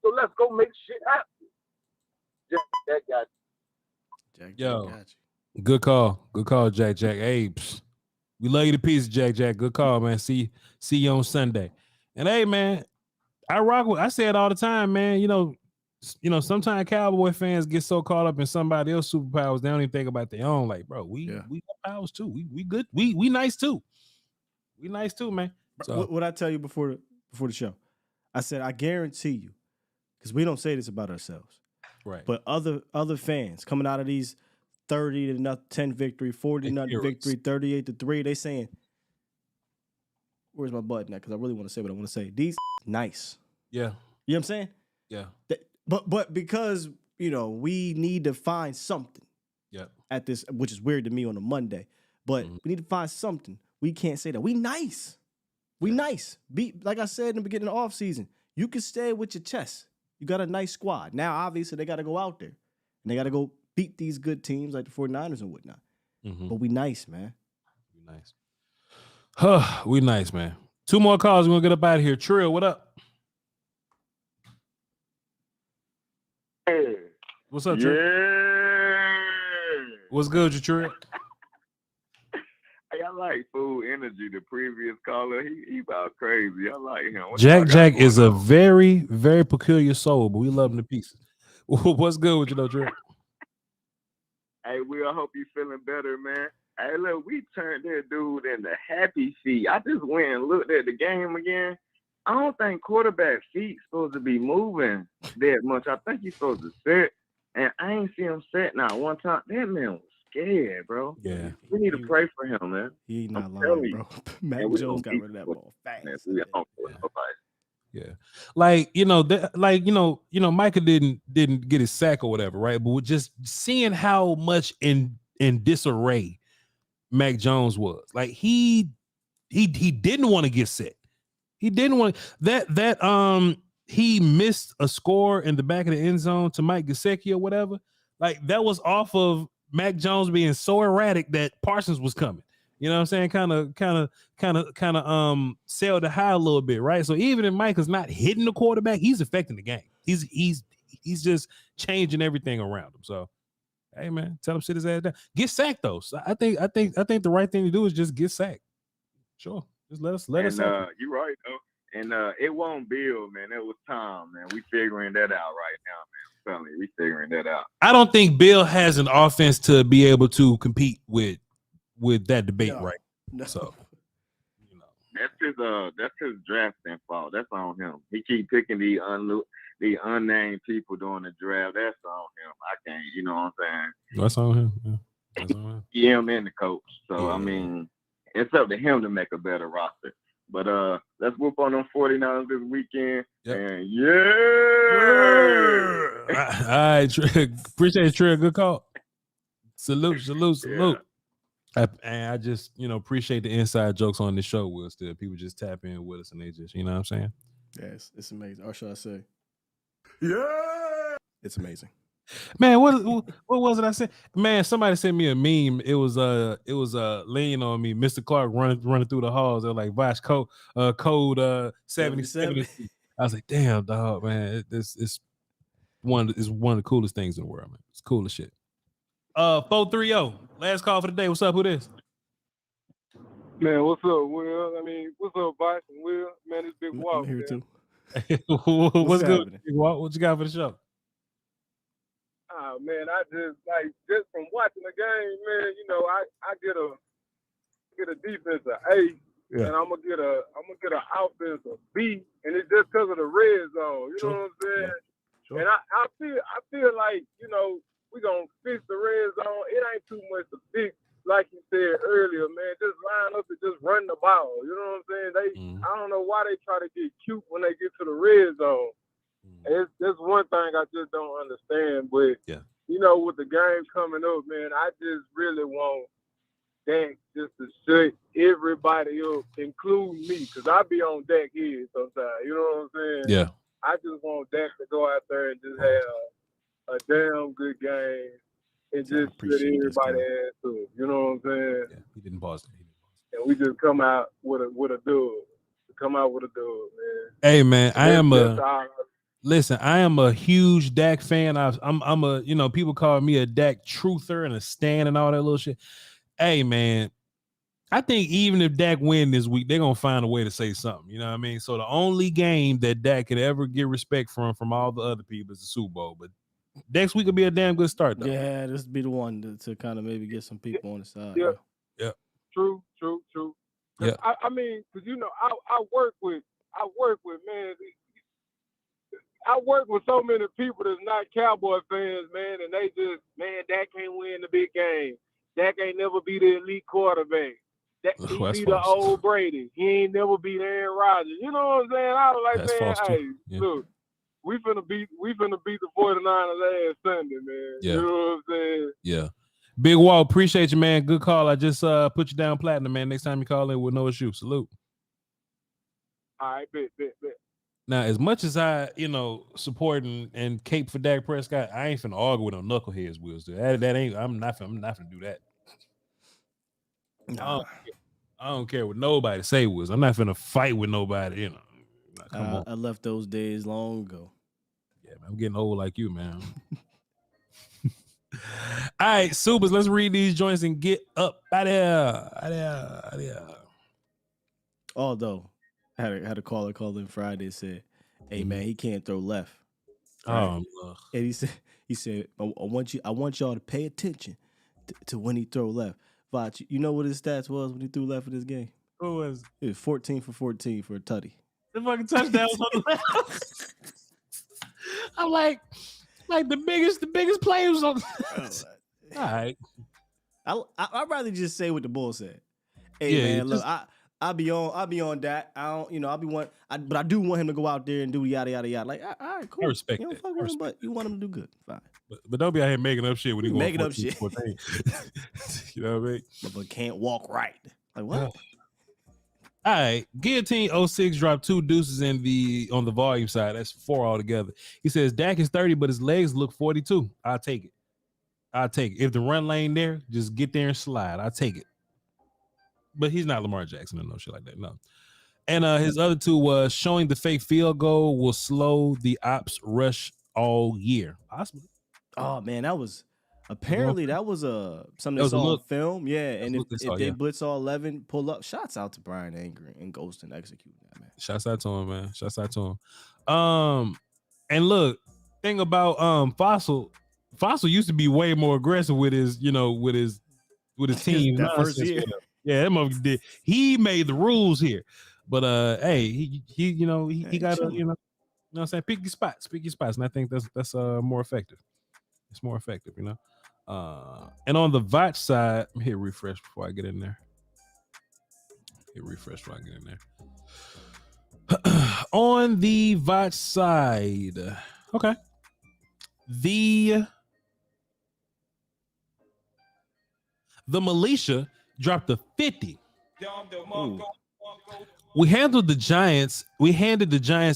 So let's go make shit happen. Jack got Jack Yo. got you. Good call. Good call, Jack. Hey, we love you to pieces, Jack. Good call, man. See you on Sunday. And hey, man, I say it all the time, man. You know, sometimes Cowboy fans get so caught up in somebody else's superpowers, they don't even think about their own. Like, bro, we got powers too. We good. We nice too. We nice too, man. So, What I tell you before the show, I said I guarantee you, because we don't say this about ourselves, right? But other fans coming out of these 30-10 victory, 40-0 victory, 38-3, they saying, "Where's my button at?" Because I really want to say what I want to say. These nice, yeah. You know what I'm saying? Yeah. But because we need to find something. Yeah. At this, which is weird to me on a Monday, but we need to find something. We can't say that we nice. We nice. Like I said in the beginning of the offseason, you can stay with your chest. You got a nice squad. Now, obviously, they got to go out there. And they got to go beat these good teams like the 49ers and whatnot. But we nice, man. We nice. We nice, man. 2 more calls. We're going to get up out of here. Trill, what up? Hey. What's up, Trill? Yeah. What's good, Trill? Hey, I like Full Energy, the previous caller. He about crazy. I like him. Jack is a very, very peculiar soul, but we love him to pieces. What's good with you, though, Trill? Hey, Will, I hope you feeling better, man. Hey, look, we turned that dude into happy feet. I just went and looked at the game again. I don't think quarterback feet supposed to be moving that much. I think he's supposed to sit, and I ain't see him sit not one time. That man was scared, bro. Yeah. We need to pray for him, man. He not lying, bro. Mac Jones got rid of that ball fast. Yeah, like Micah didn't get his sack or whatever, right? But we're just seeing how much in disarray Mac Jones was. Like he didn't want to get set. He didn't want that. He missed a score in the back of the end zone to Mike Gesicki or whatever. Like that was off of Mac Jones being so erratic that Parsons was coming. You know what I'm saying? Kind of sailed the high a little bit, right? So even if Micah's not hitting the quarterback, he's affecting the game. He's just changing everything around him. So, hey man, tell him sit his ass down. Get sacked though. So I think the right thing to do is just get sacked. Sure, just let us. You're right though, and it won't Bill, man. It was Tom, man. We figuring that out right now, man. I'm telling you, we figuring that out. I don't think Bill has an offense to be able to compete with that debate, right? No. So, that's his drafting fault. That's on him. He keep picking the unnamed people during the draft. That's on him. I can't. You know what I'm saying? That's on him. Yeah. That's on him. Him and the coach. So yeah. I mean, it's up to him to make a better roster. But let's whoop on them 49ers this weekend. Yep. And All right, appreciate it, Trey. Good call. Salute. I just, appreciate the inside jokes on this show, Will. Still, people just tap in with us and they just, you know what I'm saying? Yes, it's amazing. Or should I say? Yeah, it's amazing. Man, what was it I said? Man, somebody sent me a meme. It was laying on me, Mr. Clark running through the halls. They're like, Voch code 77. I was like, damn, dog, man. It's one of the coolest things in the world, man. It's cool as shit. 430. Last call for the day. What's up? Who this? man. What's up, Will? What's up, Voch and Will? Man, it's Big Walk. I'm here too. What's good, Big Walk? What you got for the show? Oh man, I just from watching the game, man. I get a defense of A, and I'm gonna get an offense of B, and it's just because of the red zone. You know what I'm saying? Yeah. Sure. And I feel like we gonna fix the red zone. It ain't too much to fix, like you said earlier, man. Just line up and just run the ball. You know what I'm saying? I don't know why they try to get cute when they get to the red zone. It's one thing I just don't understand, but with the game coming up, man, I just really want Dak just to shut everybody up, including me, because I be on Dak head sometimes. You know what I'm saying? Yeah. I just want Dak to go out there and just have a damn good game and just shut everybody ass up. You know what I'm saying? Yeah, he didn't pause it. And we just come out with a dub. come out with a dub, man. Hey, man, I am a huge Dak fan. I'm a, you know, people call me a Dak truther and a stan and all that little shit. Hey, man, I think even if Dak win this week, they're gonna find a way to say something. You know what I mean? So the only game that Dak could ever get respect from all the other people is the Super Bowl. But next week will be a damn good start, though. Yeah, this would be the one to kind of maybe get some people on the side. Yeah. Yeah. True. Yeah. I mean, because you know, I work with man. I work with so many people that's not Cowboy fans, man, and they just, man, Dak can't win the big game. Dak ain't never be the elite quarterback. He be the old Brady. He ain't never beat Aaron Rodgers. You know what I'm saying? I was like, that's man, hey, look, we finna beat the 49ers last Sunday, man. Yeah. You know what I'm saying? Yeah. Big Wall, appreciate you, man. Good call. I just put you down platinum, man. Next time you call in with no issue. Salute. All right, bet. Now, as much as I, you know, support and cape for Dak Prescott, I ain't finna argue with no knuckleheads, Wills. That ain't. I'm not finna do that. Nah. I don't care what nobody say, Wills. I'm not finna fight with nobody. You know, come on. I left those days long ago. Yeah, man, I'm getting old like you, man. All right, Supers, let's read these joints and get up out of here. Although, I had a caller call in Friday and said, "Hey man, he can't throw left." Right? And he said, I want y'all to pay attention to when he throw left. Voch, you know what his stats was when he threw left in this game? What was it? Was 14 for 14 for a tutty. The fucking touchdown was on the left. I'm like the biggest players on. All right. I'd rather just say what the bull said. Hey man, look, I'll be on that. I don't, you know, but I do want him to go out there and do yada yada yada. Like, all right, cool. I respect you that. Fuck with him, but you want him to do good. Fine. But don't be out here making up shit when he going making 14, up shit. You know what I mean? But can't walk right. Like what? All right, Guillotine 06 dropped 2 deuces on the volume side. That's 4 altogether. He says Dak is 30, but his legs look 42. I'll take it. If the run lane there, just get there and slide. I'll take it. But he's not Lamar Jackson or no shit like that. No. And his other 2 was showing the fake field goal will slow the ops rush all year. Possibly. Oh man, that was something they saw on film. Yeah, and if they blitz all 11, pull up. Shots out to Brian Anger and Ghost and executing that, man. Shouts out to him, man. Shouts out to him. And look, thing about Fossil used to be way more aggressive with his team. That first year. Yeah, that motherfucker did. He made the rules here. But hey, he got to, you know what I'm saying, pick your spots. And I think that's more effective. It's more effective, you know. And on the Voch side, let me hit refresh before I get in there. On the Voch side, okay. The militia dropped a 50. Ooh. We handed the Giants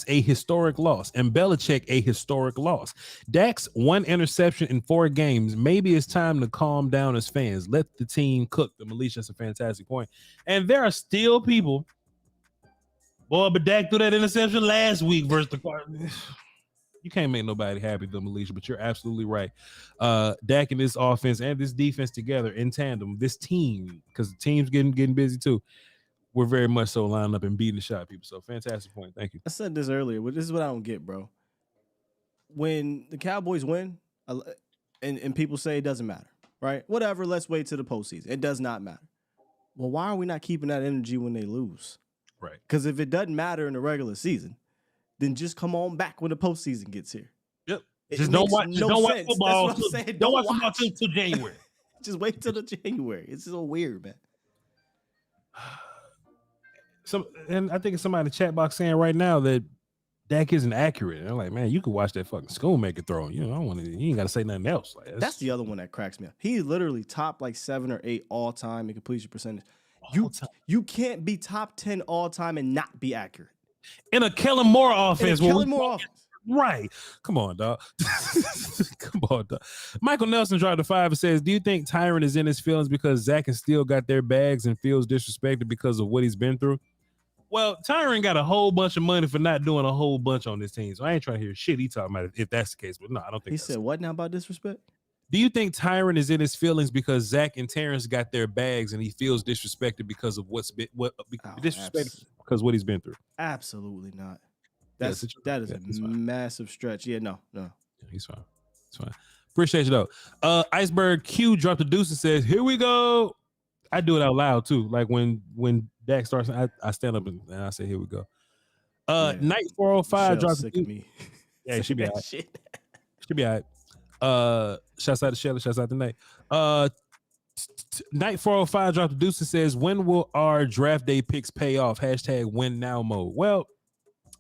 a historic loss and Belichick a historic loss. Dak's 1 interception in 4 games. Maybe it's time to calm down as fans. Let the team cook. The militia, that's a fantastic point. And there are still people. Boy, but Dak threw that interception last week versus the Cardinals. You can't make nobody happy, the militia, but you're absolutely right. Dak and this offense and this defense together in tandem, this team, because the team's getting busy too. We're very much so lined up and beating the shot, people. So fantastic point. Thank you. I said this earlier, but this is what I don't get, bro. When the Cowboys win, and people say it doesn't matter, right? Whatever, let's wait till the postseason. It does not matter. Well, why are we not keeping that energy when they lose? Right. Because if it doesn't matter in the regular season, then just come on back when the postseason gets here. Yep. Just don't watch football. Don't watch football till January. Just wait till the January. It's so weird, man. And I think it's somebody in the chat box saying right now that Dak isn't accurate. And I'm like, man, you could watch that fucking Schoonmaker throw. You know, I don't want to. You ain't got to say nothing else. Like, that's the other one that cracks me up. He's literally top like 7 or 8 all time in completion percentage. You can't be top 10 all time and not be accurate in a Kellen Moore offense. Right. Come on, dog. Michael Nelson dropped a 5 and says, do you think Tyron is in his feelings because Zach and Steele got their bags and feels disrespected because of what he's been through? Well, Tyron got a whole bunch of money for not doing a whole bunch on this team. So I ain't trying to hear shit he talking about if that's the case. But no, I don't think He said what now about disrespect? Do you think Tyron is in his feelings because Zach and Terrence got their bags and he feels disrespected because of disrespected because what he's been through? Absolutely not. That is a massive stretch. Yeah, no. Yeah, he's fine. It's fine. Appreciate you though. Iceberg Q dropped a deuce and says, "Here we go." I do it out loud too. Like when Dak starts, I stand up and I say, "Here we go." Night 405 dropped a deuce. Yeah, she be all right. She be all right. Shouts out to Shelly, shouts out to Nate. Night 405 dropped a deuce and says, "When will our draft day picks pay off? #win now mode." Well,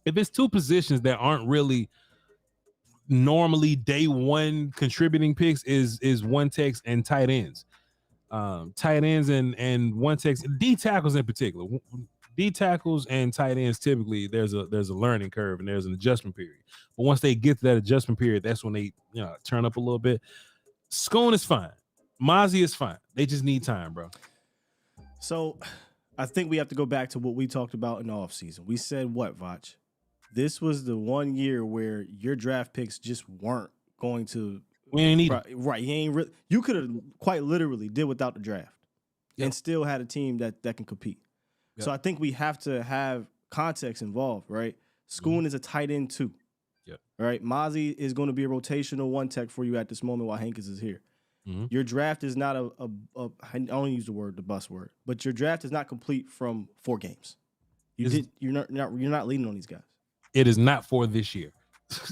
if it's two positions that aren't really normally day one contributing picks is one text and tight ends. Tight ends and one text, D tackles in particular. D tackles and tight ends typically there's a learning curve and there's an adjustment period. But once they get to that adjustment period, that's when they turn up a little bit. Scone is fine. Mozzie is fine. They just need time, bro. So I think we have to go back to what we talked about in the offseason. We said what, Voch? This was the 1 year where your draft picks just weren't going to. We ain't need right. You could have quite literally did without the draft and still had a team that can compete. Yep. So I think we have to have context involved, right? Schoon is a tight end too. Yep. Right. Mozzie is going to be a rotational one tech for you at this moment while Hankins is here. Mm-hmm. Your draft is not I don't use the bus word, but your draft is not complete from 4 games. You're not leaning on these guys. It is not for this year.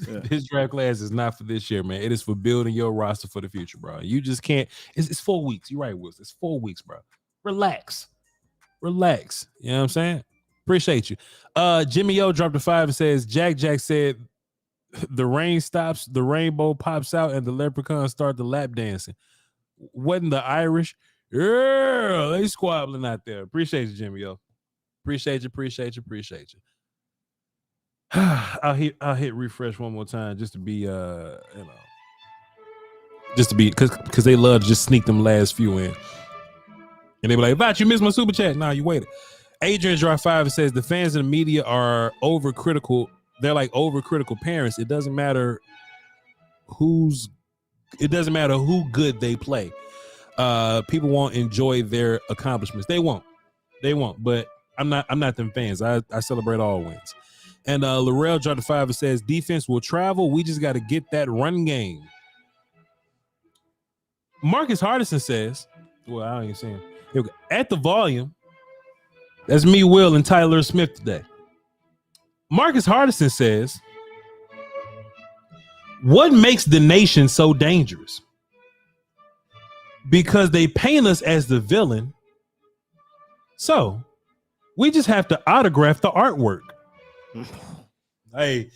Yeah. This draft class is not for this year, man. It is for building your roster for the future, bro. You just can't. It's 4 weeks. You're right, Wilson. It's 4 weeks, bro. Relax. You know what I'm saying? Appreciate you. Jimmy O dropped a 5 and says, Jack said, the rain stops, the rainbow pops out, and the leprechauns start the lap dancing. Wasn't the Irish? Yeah, they squabbling out there. Appreciate you, Jimmy O. Appreciate you. I'll hit refresh one more time just to be because they love to just sneak them last few in. And they be like, "Vach, you missed my super chat." Nah, you waited. Adrian dropped 5 and says the fans in the media are overcritical. They're like overcritical parents. It doesn't matter who good they play. People won't enjoy their accomplishments. They won't. But I'm not them fans. I celebrate all wins. And Laurel dropped a 5 and says defense will travel. We just got to get that run game. Marcus Hardison says, well, I don't even see him. Here we go. At the volume, that's me, Will, and Tyler Smith today. Marcus Hardison says, what makes the nation so dangerous? Because they paint us as the villain. So we just have to autograph the artwork. Hey.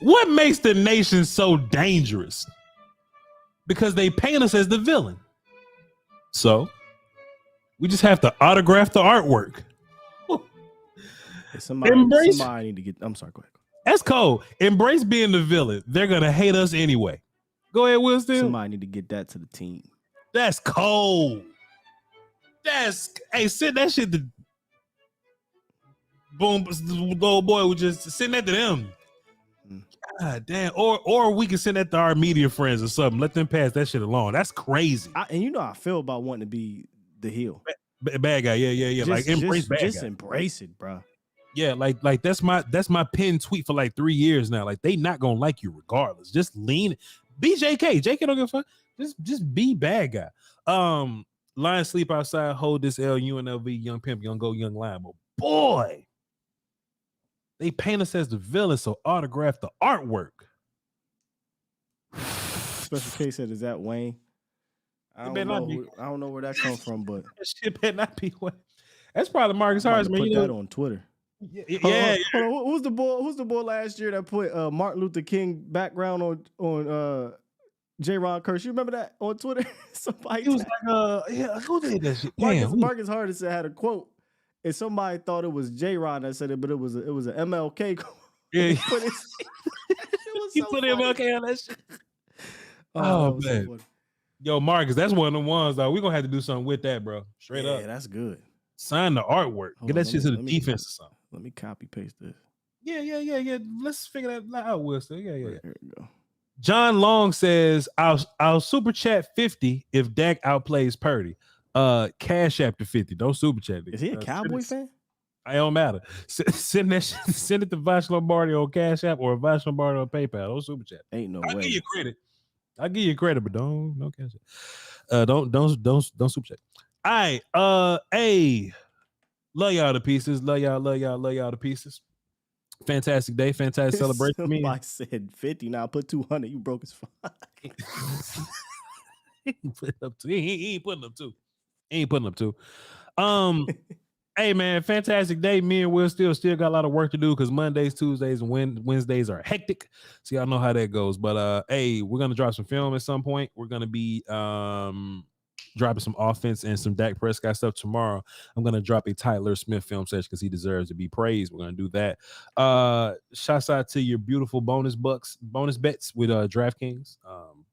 What makes the nation so dangerous? Because they paint us as the villain. So we just have to autograph the artwork. Somebody need to get. I'm sorry, go ahead. That's cold. Embrace being the villain. They're gonna hate us anyway. Go ahead, Will Steele. Somebody need to get that to the team. That's cold. Send that shit to boom. The old boy would just send that to them. God damn. Or we can send that to our media friends or something. Let them pass that shit along. That's crazy. And you know how I feel about wanting to be the heel. Bad guy. Yeah. Like embrace bad guy. Just embrace it, bro. Yeah, like that's my pinned tweet for like 3 years now. Like they not gonna like you regardless. Just lean. Be JK. JK don't give a fuck. Just be bad guy. Lion sleep outside. Hold this L. UNLV. Young pimp. Young go. Young lion. But boy, they paint us as the villain. So autograph the artwork. Special case said, "Is that Wayne?" I don't know where that comes from, but that shit better not be Wayne. That's probably Marcus Harris. Put that on Twitter. Yeah. Who's the boy last year that put Martin Luther King background on J-Ron Curse? You remember that on Twitter? Somebody he was like, who did that shit? Marcus Hardison had a quote, and somebody thought it was J-Ron that said it, but it was an MLK quote. Yeah, he put MLK on that shit. Oh, that was man. so funny. Yo, Marcus, that's one of the ones, though. We're going to have to do something with that, bro. Straight up. Yeah, that's good. Sign the artwork. Hold Get on, that shit to the let me- defense or something. Let me copy paste this. Yeah. Let's figure that out, Wilson. Yeah. Here we go. John Long says, I'll super chat 50 if Dak outplays Purdy. Cashapp to 50. Don't super chat. Is he a Cowboy fan? It don't matter. Send it to Voch Lombardi on Cashapp or Voch Lombardi on PayPal. Don't super chat. Ain't no I'll way. give you credit. But don't Cash App. Don't super chat. All right. Hey, love y'all to pieces. Love y'all to pieces. Fantastic day, fantastic celebration for me. Somebody said 50. Now put 200. You broke his fuck. He ain't putting up two. Hey man, fantastic day. Me and Will still got a lot of work to do because Mondays, Tuesdays, and Wednesdays are hectic. So y'all know how that goes. But hey, we're gonna drop some film at some point. We're gonna be dropping some offense and some Dak Prescott stuff tomorrow. I'm gonna drop a Tyler Smith film session because he deserves to be praised. We're gonna do that. Shouts out to your beautiful bonus bets with DraftKings.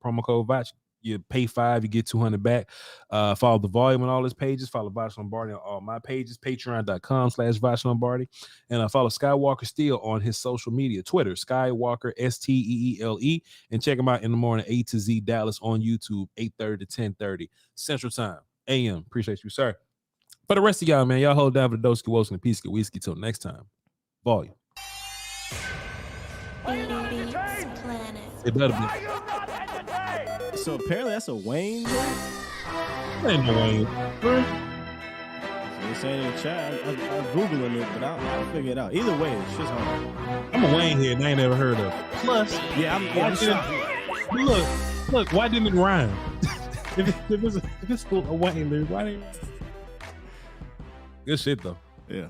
Promo code Voch. You pay $5, you get $200 back. Follow the volume on all his pages. Follow Voch Lombardi on all my pages. Patreon.com/Voch Lombardi. And follow Skywalker Steele on his social media. Twitter, Skywalker STEELE. And check him out in the morning, A to Z Dallas on YouTube, 8:30 to 10:30 Central Time. AM. Appreciate you, sir. For the rest of y'all, man, y'all hold down for the Doski Wilson and Peace Whiskey. Till next time. Volume. Beats Planet. It better be. So apparently that's a Wayne joke? Ain't no Wayne. So they're saying in the chat. I'm Googling it, but I'll figure it out. Either way, it's just hard. I'm a Wayne here and I ain't never heard of. Plus, I'm shocked. Look, why didn't it rhyme? if it's a Wayne lyric, why didn't it rhyme? Good shit though. Yeah.